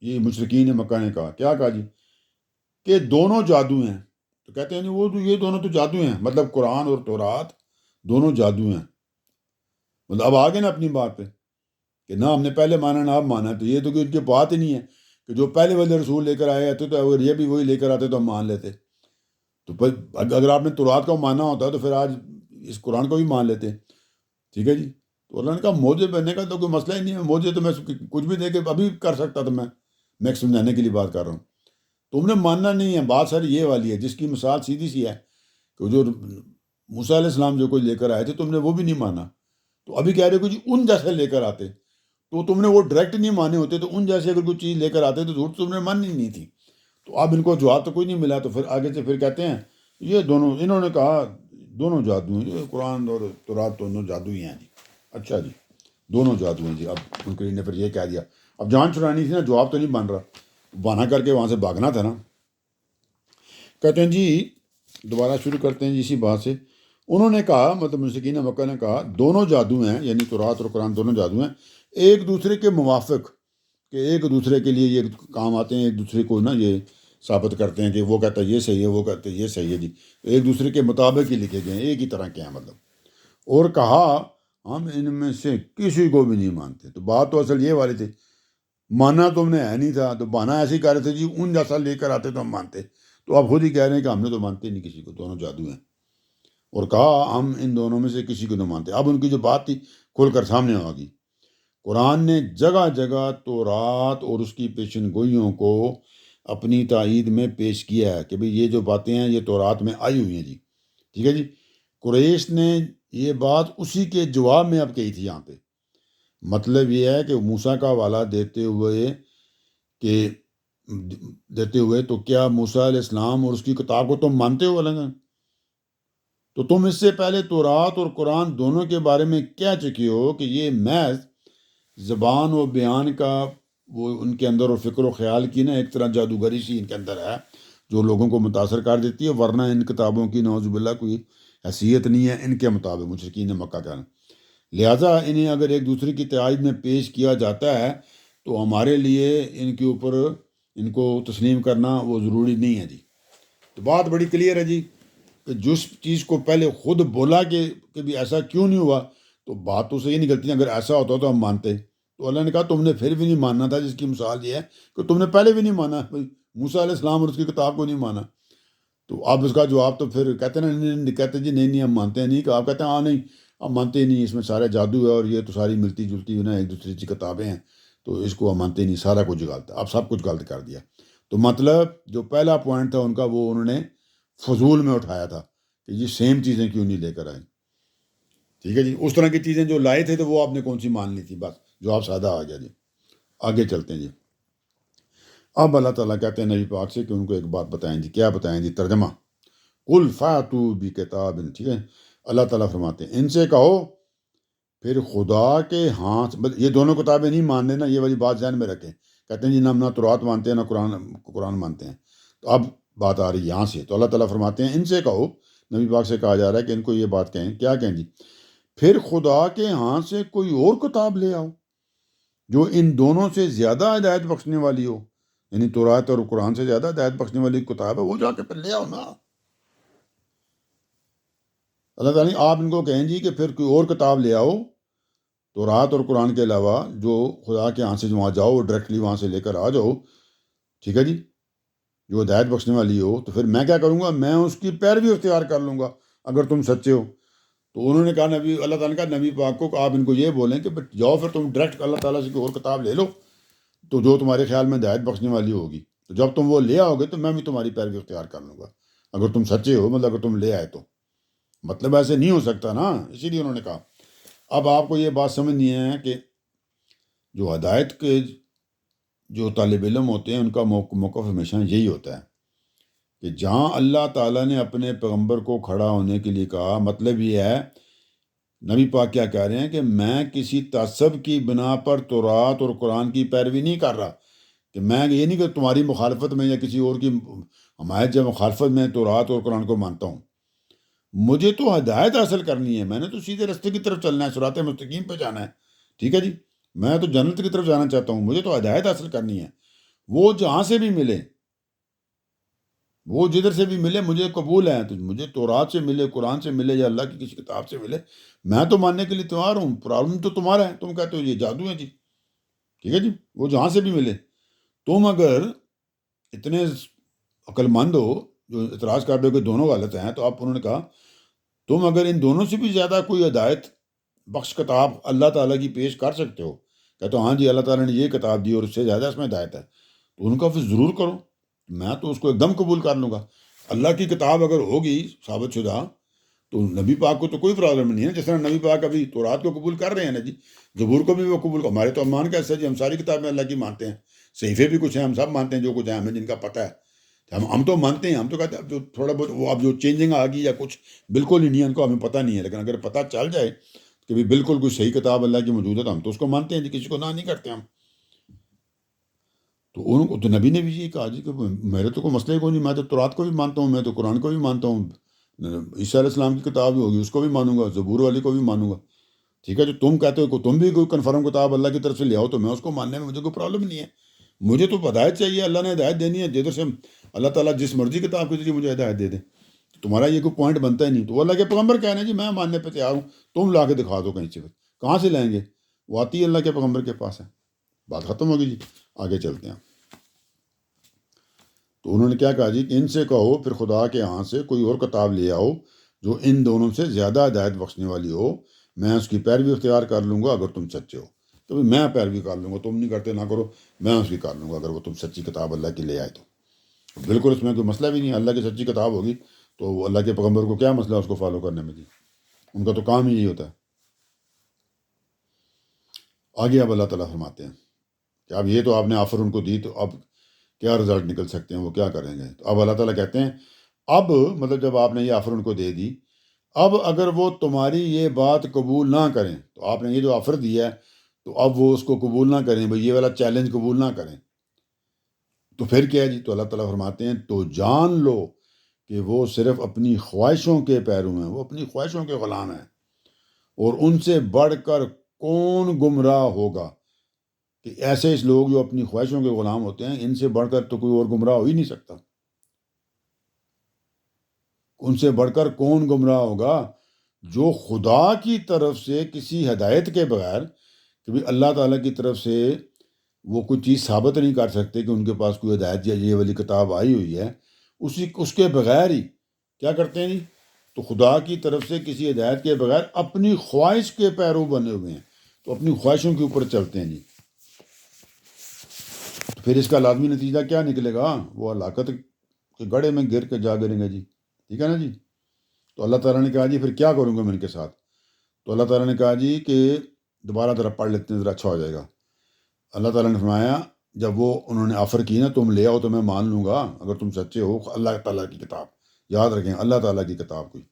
یہ مشرکین مکہ نے کہا، کیا کہا جی کہ دونوں جادو ہیں، تو کہتے ہیں جی وہ تو یہ دونوں تو جادو ہیں، مطلب قرآن اور تورات دونوں جادو ہیں، مطلب اب آگے نا اپنی بات پہ کہ نہ ہم نے پہلے مانا نہ اب مانا، تو یہ تو کہ ان کی بات ہی نہیں ہے کہ جو پہلے والے رسول لے کر آئے آتے تو اگر یہ بھی وہی لے کر آتے تو ہم مان لیتے، تو پھر اگر آپ نے تورات کو ماننا ہوتا تو پھر آج اس قرآن کو بھی مان لیتے، ٹھیک ہے جی۔ تو اللہ نے کہا موجے بننے کا تو کوئی مسئلہ ہی نہیں ہے، موجے تو میں کچھ بھی دے کے ابھی کر سکتا تھا، میں ایک سمجھانے کے لیے بات کر رہا ہوں، تم نے ماننا نہیں ہے، بات ساری یہ والی ہے جس کی مثال سیدھی سی ہے کہ جو موسیٰ علیہ السلام جو کوئی لے کر آئے تھے تم نے وہ بھی نہیں مانا، تو ابھی کہہ رہے ہو کہ جی ان جیسے لے کر آتے تو تم نے وہ ڈائریکٹ نہیں مانے ہوتے، تو ان جیسے اگر کوئی چیز لے کر آتے تو ضرور تم نے ماننی نہیں تھی۔ تو اب ان کو جواب تو کوئی نہیں ملا، تو پھر آگے سے پھر کہتے ہیں یہ دونوں، انہوں نے کہا دونوں جادو ہیں، یہ قرآن اور تورات دونوں جادو ہی ہیں جی۔ اچھا جی دونوں جادو ہیں جی، اب ان نے پھر یہ کہہ دیا، اب جان چھڑانی تھی نا، جواب تو نہیں بن رہا، بہانہ کر کے وہاں سے بھاگنا تھا نا۔ کہتے ہیں جی دوبارہ شروع کرتے ہیں جی اسی بات سے، انہوں نے کہا مطلب مشرکین مکہ نے کہا دونوں جادو ہیں، یعنی تورات اور قرآن دونوں جادو ہیں، ایک دوسرے کے موافق، کہ ایک دوسرے کے لیے یہ کام آتے ہیں، ایک دوسرے کو نا یہ ثابت کرتے ہیں کہ وہ کہتا ہے یہ صحیح ہے، وہ کہتے ہیں یہ صحیح ہے جی، ایک دوسرے کے مطابق ہی لکھے گئے ہیں، ایک ہی طرح کے ہیں مطلب، اور کہا ہم ان میں سے کسی کو بھی نہیں مانتے۔ تو بات تو اصل یہ والی تھی، ماننا تم نے ہے نہیں تھا، تو بہانہ ایسے ہی کر رہے تھے جی ان جیسا لے کر آتے تو ہم مانتے، تو آپ خود ہی کہہ رہے ہیں کہ ہم نے تو مانتے نہیں کسی کو، دونوں جادو ہیں، اور کہا ہم ان دونوں میں سے کسی کو نہیں مانتے۔ اب ان کی جو بات تھی کھل کر سامنے آ گئی، قرآن نے جگہ جگہ تورات اور اس کی پیشن گوئیوں کو اپنی تائید میں پیش کیا ہے کہ بھئی یہ جو باتیں ہیں یہ تورات میں آئی ہوئی ہیں جی، ٹھیک ہے جی۔ قریش نے یہ بات اسی کے جواب میں اب کہی تھی یہاں پہ، مطلب یہ ہے کہ موسیٰ کا حوالہ دیتے ہوئے تو کیا موسیٰ علیہ السلام اور اس کی کتاب کو تم مانتے ہو الگ؟ تو تم اس سے پہلے تورات اور قرآن دونوں کے بارے میں کہہ چکے ہو کہ یہ محض زبان و بیان کا وہ ان کے اندر اور فکر و خیال کی نا ایک طرح جادوگری سی ان کے اندر ہے جو لوگوں کو متاثر کر دیتی ہے، ورنہ ان کتابوں کی نعوذ باللہ کوئی حیثیت نہیں ہے ان کے مطابق مشرکین مکہ کا، لہٰذا انہیں اگر ایک دوسرے کی تائید میں پیش کیا جاتا ہے تو ہمارے لیے ان کے اوپر ان کو تسلیم کرنا وہ ضروری نہیں ہے جی۔ تو بات بڑی کلیئر ہے جی کہ جس چیز کو پہلے خود بولا کہ بھی ایسا کیوں نہیں ہوا، تو بات تو صحیح نکلتی ہے، اگر ایسا ہوتا تو ہم مانتے، تو اللہ نے کہا تم نے پھر بھی نہیں ماننا تھا، جس کی مثال یہ ہے کہ تم نے پہلے بھی نہیں مانا، موسیٰ علیہ السلام اور اس کی کتاب کو نہیں مانا، تو اب اس کا جواب تو پھر کہتے ہیں نا، کہتے جی نہیں ہم مانتے ہیں نہیں، کہ آپ کہتے ہیں ہاں نہیں ہم مانتے ہی نہیں، اس میں سارے جادو ہے اور یہ تو ساری ملتی جلتی نا ایک دوسرے کی کتابیں ہیں، تو اس کو ہم مانتے ہی نہیں، سارا کچھ غلط ہے، اب سب کچھ غلط کر دیا۔ تو مطلب جو پہلا پوائنٹ تھا ان کا وہ انہوں نے فضول میں اٹھایا تھا کہ یہ سیم چیزیں کیوں نہیں لے کر آئے، ٹھیک ہے جی، اس طرح کی چیزیں جو لائے تھے تو وہ آپ نے کون سی مان لی تھی، بس جواب سادہ آ گیا جی۔ آگے چلتے ہیں جی، اب اللہ تعالیٰ کہتے ہیں نبی پاک سے کہ ان کو ایک بات بتائیں جی، کیا بتائیں جی؟ ترجمہ، قل فاتوا بکتاب، ٹھیک ہے، اللہ تعالیٰ فرماتے ہیں ان سے کہو پھر خدا کے ہاتھ، یہ دونوں کتابیں نہیں مان لینا، یہ والی بات ذہن میں رکھیں، کہتے ہیں جی نہ تورات مانتے ہیں نہ قرآن مانتے ہیں، تو اب بات آ رہی ہے یہاں سے، تو اللہ تعالیٰ فرماتے ہیں ان سے کہو، نبی پاک سے کہا جا رہا ہے کہ ان کو یہ بات کہیں، کیا کہیں جی؟ پھر خدا کے ہاتھ سے کوئی اور کتاب لے آؤ جو ان دونوں سے زیادہ ہدایت بخشنے والی ہو، یعنی تورات اور قرآن سے زیادہ ہدایت بخشنے والی کتاب ہے، وہ جا کے پھر لے آؤ نا۔ اللہ تعالیٰ آپ ان کو کہیں جی کہ پھر کوئی اور کتاب لے آؤ تورات اور قرآن کے علاوہ، جو خدا کے ہاتھ سے جو وہاں جاؤ ڈائریکٹلی وہاں سے لے کر آ جاؤ، ٹھیک ہے جی، جو ہدایت بخشنے والی ہو، تو پھر میں کیا کروں گا؟ میں اس کی پیروی اختیار کر لوں گا اگر تم سچے ہو۔ تو انہوں نے کہا اللہ تعالیٰ نے کہا نبی پاک کو آپ ان کو یہ بولیں کہ جاؤ پھر تم ڈائریکٹ اللہ تعالیٰ سے کوئی اور کتاب لے لو تو جو تمہارے خیال میں ہدایت بخشنے والی ہوگی، تو جب تم وہ لے آؤ گے تو میں بھی تمہاری پیروی اختیار کر لوں گا۔ اگر تم سچے ہو، مطلب اگر تم لے آئے تو، مطلب ایسے نہیں ہو سکتا نا، اسی لیے انہوں نے کہا۔ اب آپ کو یہ بات سمجھنی ہے کہ جو ہدایت کے جو طالب علم ہوتے ہیں ان کا موقف ہمیشہ یہی ہوتا ہے کہ جہاں اللہ تعالیٰ نے اپنے پیغمبر کو کھڑا ہونے کے لیے کہا، مطلب یہ ہے، نبی پاک کیا کہہ رہے ہیں کہ میں کسی تعصب کی بنا پر تورات اور قرآن کی پیروی نہیں کر رہا، کہ میں یہ نہیں کہ تمہاری مخالفت میں یا کسی اور کی حمایت یا مخالفت میں تورات اور قرآن کو مانتا ہوں۔ مجھے تو ہدایت حاصل کرنی ہے، میں نے تو سیدھے راستے کی طرف چلنا ہے، صراط مستقیم پہ جانا ہے، ٹھیک ہے جی، میں تو جنت کی طرف جانا چاہتا ہوں، مجھے تو ہدایت حاصل کرنی ہے۔ وہ جہاں سے بھی ملے، وہ جدھر سے بھی ملے مجھے قبول ہے، تو مجھے تورات سے ملے، قرآن سے ملے یا اللہ کی کسی کتاب سے ملے، میں تو ماننے کے لیے تیار ہوں۔ پرابلم تو تمہارا ہے، تم کہتے ہو یہ جادو ہے جی، ٹھیک ہے جی، وہ جہاں سے بھی ملے۔ تم اگر اتنے عقل مند ہو جو اعتراض کر دو کہ دونوں غلط ہیں، تو آپ انہوں نے کہا تم اگر ان دونوں سے بھی زیادہ کوئی ہدایت بخش کتاب اللہ تعالیٰ کی پیش کر سکتے ہو، کہتے ہو ہاں جی اللہ تعالیٰ نے یہ کتاب دی اور اس سے زیادہ اس میں ہدایت ہے، تو ان کا پھر ضرور کرو، میں تو اس کو ایک دم قبول کر لوں گا۔ اللہ کی کتاب اگر ہوگی ثابت شدہ تو نبی پاک کو تو کوئی پرابلم نہیں ہے، جس طرح نبی پاک ابھی تورات کو قبول کر رہے ہیں نا جی، زبور کو بھی وہ قبول کر، ہمارے تو امان کا ایسا جی، ہم ساری کتابیں اللہ کی مانتے ہیں، صحیفے بھی کچھ ہیں، ہم سب مانتے ہیں، جو کچھ ہیں ہمیں جن کا پتہ ہے، ہم تو مانتے ہیں، ہم تو کہتے ہیں اب جو تھوڑا بہت وہ اب جو چینجنگ آ گئی یا کچھ بالکل ہی نہیں ہے، ان کو ہمیں پتہ نہیں ہے، لیکن اگر پتہ چل جائے کہ بھی بالکل کوئی صحیح کتاب اللہ کی موجود ہے تو ہم تو اس کو مانتے ہیں جی، کسی کو نہ نہیں کرتے ہم۔ تو ان کو تو نبی نے بھی یہ کہا جی کہ میرے تو کوئی مسئلہ کوئی نہیں، میں تو تورات کو بھی مانتا ہوں، میں تو قرآن کو بھی مانتا ہوں، عیسیٰ علیہ السلام کی کتاب بھی ہوگی اس کو بھی مانوں گا، زبور والی کو بھی مانوں گا، ٹھیک ہے جو تم کہتے ہو کہ تم بھی کوئی کنفرم کتاب اللہ کی طرف سے لے آؤ تو میں اس کو ماننے میں مجھے کوئی پرابلم نہیں ہے، مجھے تو ہدایت چاہیے، اللہ نے ہدایت دینی ہے، جدھر سے اللہ تعالیٰ جس مرضی کتاب کے ذریعے مجھے ہدایت دے دے، تمہارا یہ کوئی پوائنٹ بنتا ہی نہیں۔ تو وہ اللہ کے پیغمبر کہہ رہے ہیں جی میں ماننے پہ تیار ہوں، تم لا کے دکھا دو کہیں سے، کہاں سے لائیں گے، وہ آتی ہے اللہ کے پیغمبر کے پاس ہے، بات ختم ہوگی جی، آگے چلتے ہیں۔ تو انہوں نے کیا کہا جی کہ ان سے کہو پھر خدا کے ہاں سے کوئی اور کتاب لے آؤ جو ان دونوں سے زیادہ ہدایت بخشنے والی ہو، میں اس کی پیروی اختیار کر لوں گا اگر تم سچے ہو، تو بھی میں پیروی کر لوں گا، تم نہیں کرتے نہ کرو، میں اس کی کر لوں گا اگر وہ تم سچی کتاب اللہ کی لے آئے تو بالکل اس میں کوئی مسئلہ بھی نہیں ہے، اللہ کی سچی کتاب ہوگی تو وہ اللہ کے پیغمبر کو کیا مسئلہ ہے اس کو فالو کرنے میں جی، ان کا تو کام ہی یہی ہوتا ہے۔ آگے اب اللہ تعالیٰ فرماتے ہیں کہ اب یہ تو آپ نے آفر ان کو دی تو اب کیا رزلٹ نکل سکتے ہیں، وہ کیا کریں گے، تو اب اللہ تعالیٰ کہتے ہیں اب مطلب جب آپ نے یہ آفر ان کو دے دی، اب اگر وہ تمہاری یہ بات قبول نہ کریں، تو آپ نے یہ جو آفر دیا ہے تو اب وہ اس کو قبول نہ کریں، بھائی یہ والا چیلنج قبول نہ کریں، تو پھر کیا ہے جی، تو اللہ تعالیٰ فرماتے ہیں تو جان لو کہ وہ صرف اپنی خواہشوں کے پیرو ہیں، وہ اپنی خواہشوں کے غلام ہیں، اور ان سے بڑھ کر کون گمراہ ہوگا، کہ ایسے اس لوگ جو اپنی خواہشوں کے غلام ہوتے ہیں، ان سے بڑھ کر تو کوئی اور گمراہ ہو ہی نہیں سکتا، ان سے بڑھ کر کون گمراہ ہوگا جو خدا کی طرف سے کسی ہدایت کے بغیر، کہ بھی اللہ تعالیٰ کی طرف سے وہ کوئی چیز ثابت نہیں کر سکتے کہ ان کے پاس کوئی ہدایت یا یہ والی کتاب آئی ہوئی ہے، اس کے بغیر ہی کیا کرتے ہیں جی، تو خدا کی طرف سے کسی ہدایت کے بغیر اپنی خواہش کے پیرو بنے ہوئے ہیں، تو اپنی خواہشوں کے اوپر چلتے ہیں جی، پھر اس کا لازمی نتیجہ کیا نکلے گا، وہ ہلاکت کے گڑھے میں گر کے جا گریں گے جی، ٹھیک ہے نا جی۔ تو اللہ تعالیٰ نے کہا جی پھر کیا کروں گا میں ان کے ساتھ، تو اللہ تعالیٰ نے کہا جی کہ دوبارہ ذرا پڑھ لیتے ہیں ذرا اچھا ہو جائے گا۔ اللہ تعالیٰ نے فرمایا جب وہ انہوں نے آفر کی نا تم لے آؤ تو میں مان لوں گا اگر تم سچے ہو، اللہ تعالیٰ کی کتاب یاد رکھیں، اللہ تعالیٰ کی کتاب کوئی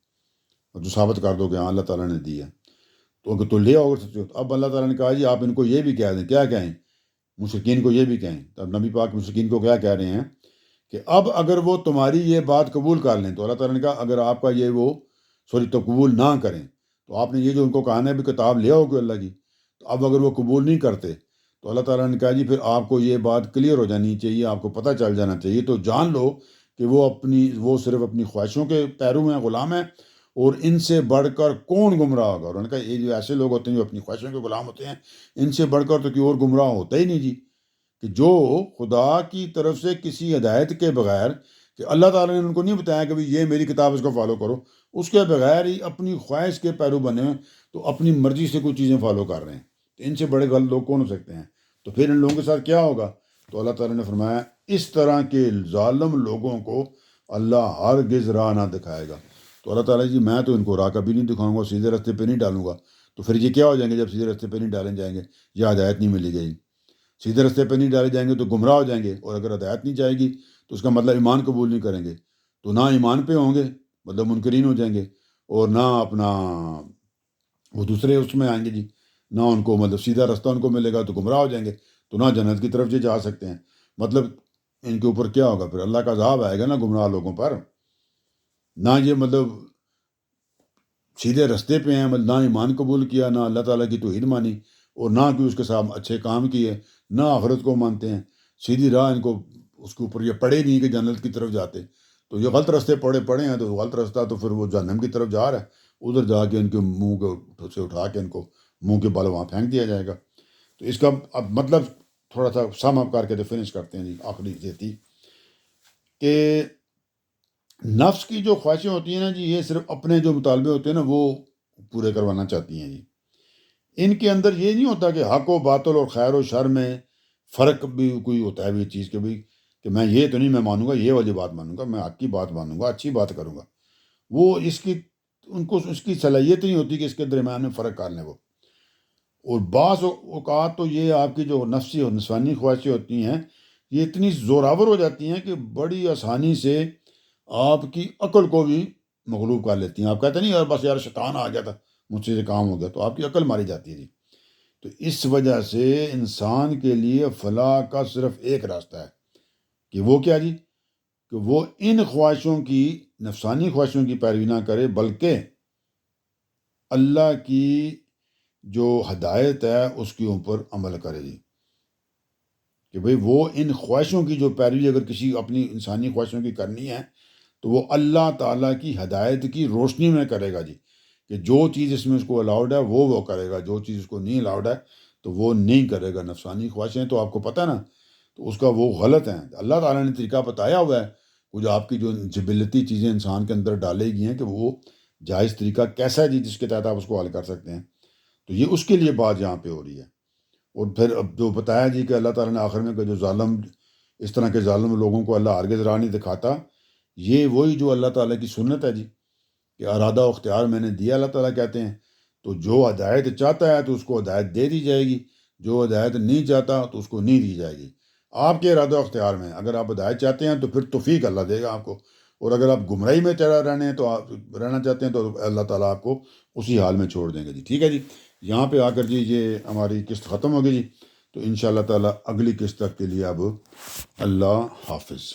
جو ثابت کر دو کہ ہاں اللہ تعالیٰ نے دی ہے، تو اگر تو لے آؤ اگر سچے ہو، تو اب اللہ تعالیٰ نے کہا جی آپ ان کو یہ بھی کہہ دیں، کیا کہیں، مشرکین کو یہ بھی کہیں، تب نبی پاک مشرکین کو کیا کہہ رہے ہیں کہ اب اگر وہ تمہاری یہ بات قبول کر لیں، تو اللہ تعالیٰ نے کہا اگر آپ کا یہ وہ تو قبول نہ کریں، تو آپ نے یہ جو ان کو کہا نا بھی کتاب لے آؤ کہ اللہ کی، تو اب اگر وہ قبول نہیں کرتے تو اللہ تعالیٰ نے کہا جی پھر آپ کو یہ بات کلیئر ہو جانی چاہیے، آپ کو پتہ چل جانا چاہیے، تو جان لو کہ وہ صرف اپنی خواہشوں کے پیرو ہیں، غلام ہیں، اور ان سے بڑھ کر کون گمراہ ہوگا، اور انہوں نے کہا یہ جو ایسے لوگ ہوتے ہیں جو اپنی خواہشوں کے غلام ہوتے ہیں، ان سے بڑھ کر تو کوئی اور گمراہ ہوتا ہی نہیں جی، کہ جو خدا کی طرف سے کسی ہدایت کے بغیر، کہ اللہ تعالیٰ نے ان کو نہیں بتایا کہ یہ میری کتاب اس کو فالو کرو، اس کے بغیر ہی اپنی خواہش کے پیرو بنے ہوئے، تو اپنی مرضی سے کوئی چیزیں فالو کر رہے ہیں، تو ان سے بڑے غلط لوگ کون ہو سکتے ہیں، تو پھر ان لوگوں کے ساتھ کیا ہوگا، تو اللہ تعالیٰ نے فرمایا اس طرح کے ظالم لوگوں کو اللہ ہرگز راہ نہ دکھائے گا۔ تو اللہ تعالیٰ جی میں تو ان کو راہ کبھی نہیں دکھاؤں گا، سیدھے راستے پہ نہیں ڈالوں گا۔ تو پھر یہ کیا ہو جائیں گے جب سیدھے راستے پہ نہیں ڈالے جائیں گے؟ یہ ہدایت نہیں ملے گی۔ سیدھے راستے پہ نہیں ڈالے جائیں گے تو گمراہ ہو جائیں گے، اور اگر ہدایت نہیں جائے گی تو اس کا مطلب ایمان قبول نہیں کریں گے، تو نہ ایمان پہ ہوں گے، مطلب منکرین ہو جائیں گے، اور نہ اپنا وہ دوسرے اس میں آئیں گے جی، نہ ان کو مطلب سیدھا راستہ ان کو ملے گا تو گمراہ ہو جائیں گے، تو نہ جنت کی طرف یہ جا سکتے ہیں۔ مطلب ان کے اوپر کیا ہوگا؟ پھر اللہ کا عذاب آئے گا نا گمراہ لوگوں پر۔ نہ یہ مطلب سیدھے راستے پہ ہیں، نہ ایمان قبول کیا، نہ اللہ تعالیٰ کی توحید مانی، اور نہ کہ اس کے ساتھ اچھے کام کیے، نہ آخرت کو مانتے ہیں۔ سیدھی راہ ان کو اس کے اوپر یہ پڑے نہیں کہ جنت کی طرف جاتے، تو یہ غلط راستے پڑے ہیں، تو غلط راستہ تو پھر وہ جہنم کی طرف جا رہا ہے، ادھر جا کے ان کے منہ کو سے اٹھا کے ان کو منہ کے بال وہاں پھینک دیا جائے گا۔ تو اس کا اب مطلب تھوڑا سا سم اپ کر کے تو فنش کرتے ہیں جی۔ آخری یہ تھی کہ نفس کی جو خواہشیں ہوتی ہیں نا جی، یہ صرف اپنے جو مطالبے ہوتے ہیں نا وہ پورے کروانا چاہتی ہیں جی۔ ان کے اندر یہ نہیں ہوتا کہ حق و باطل اور خیر و شر میں فرق بھی کوئی ہوتا ہے بھی چیز کے بھی، کہ میں یہ تو نہیں میں مانوں گا، یہ والی بات مانوں گا، میں حق کی بات مانوں گا، اچھی بات کروں گا۔ وہ اس کی ان کو اس کی صلاحیت نہیں ہوتی کہ اس کے درمیان میں فرق کر لیں وہ۔ اور بعض اوقات تو یہ آپ کی جو نفسی اور نسوانی خواہشیں ہوتی ہیں، یہ اتنی زوراور ہو جاتی ہیں کہ بڑی آسانی سے آپ کی عقل کو بھی مغلوب کر لیتی ہیں۔ آپ کہتے نہیں یار بس یار شیطان آ گیا تھا، مجھ سے یہ کام ہو گیا، تو آپ کی عقل ماری جاتی ہے جی۔ تو اس وجہ سے انسان کے لیے فلاح کا صرف ایک راستہ ہے، کہ وہ کیا جی؟ کہ وہ ان خواہشوں کی، نفسانی خواہشوں کی پیروی نہ کرے، بلکہ اللہ کی جو ہدایت ہے اس کے اوپر عمل کرے جی۔ کہ بھئی وہ ان خواہشوں کی جو پیروی اگر کسی اپنی انسانی خواہشوں کی کرنی ہے تو وہ اللہ تعالیٰ کی ہدایت کی روشنی میں کرے گا جی، کہ جو چیز اس میں اس کو الاؤڈ ہے وہ کرے گا، جو چیز اس کو نہیں الاؤڈ ہے تو وہ نہیں کرے گا۔ نفسانی خواہشیں تو آپ کو پتہ نا، تو اس کا وہ غلط ہیں۔ اللہ تعالیٰ نے طریقہ بتایا ہوا ہے، وہ جو آپ کی جو جبلتی چیزیں انسان کے اندر ڈالے گئی ہیں کہ وہ جائز طریقہ کیسا ہے جی جس کے تحت آپ اس کو حل کر سکتے ہیں، تو یہ اس کے لیے بات یہاں پہ ہو رہی ہے۔ اور پھر اب جو بتایا جی کہ اللہ تعالیٰ نے آخر میں کہ جو ظالم، اس طرح کے ظالم لوگوں کو اللہ ہرگز راہ نہیں دکھاتا، یہ وہی جو اللہ تعالیٰ کی سنت ہے جی، کہ ارادہ و اختیار میں نے دیا، اللہ تعالیٰ کہتے ہیں، تو جو ہدایت چاہتا ہے تو اس کو ہدایت دے دی جائے گی، جو ہدایت نہیں چاہتا تو اس کو نہیں دی جائے گی۔ آپ کے ارادہ و اختیار میں، اگر آپ ہدایت چاہتے ہیں تو پھر توفیق اللہ دے گا آپ کو، اور اگر آپ گمراہی میں چڑھا رہنے ہیں تو آپ رہنا چاہتے ہیں تو اللہ تعالیٰ آپ کو اسی حال میں چھوڑ دیں گے جی۔ ٹھیک ہے جی، یہاں پہ آ کر جی یہ ہماری قسط ختم ہوگی جی، تو ان شاء اللہ تعالیٰ اگلی قسط تک کے لیے اب اللہ حافظ۔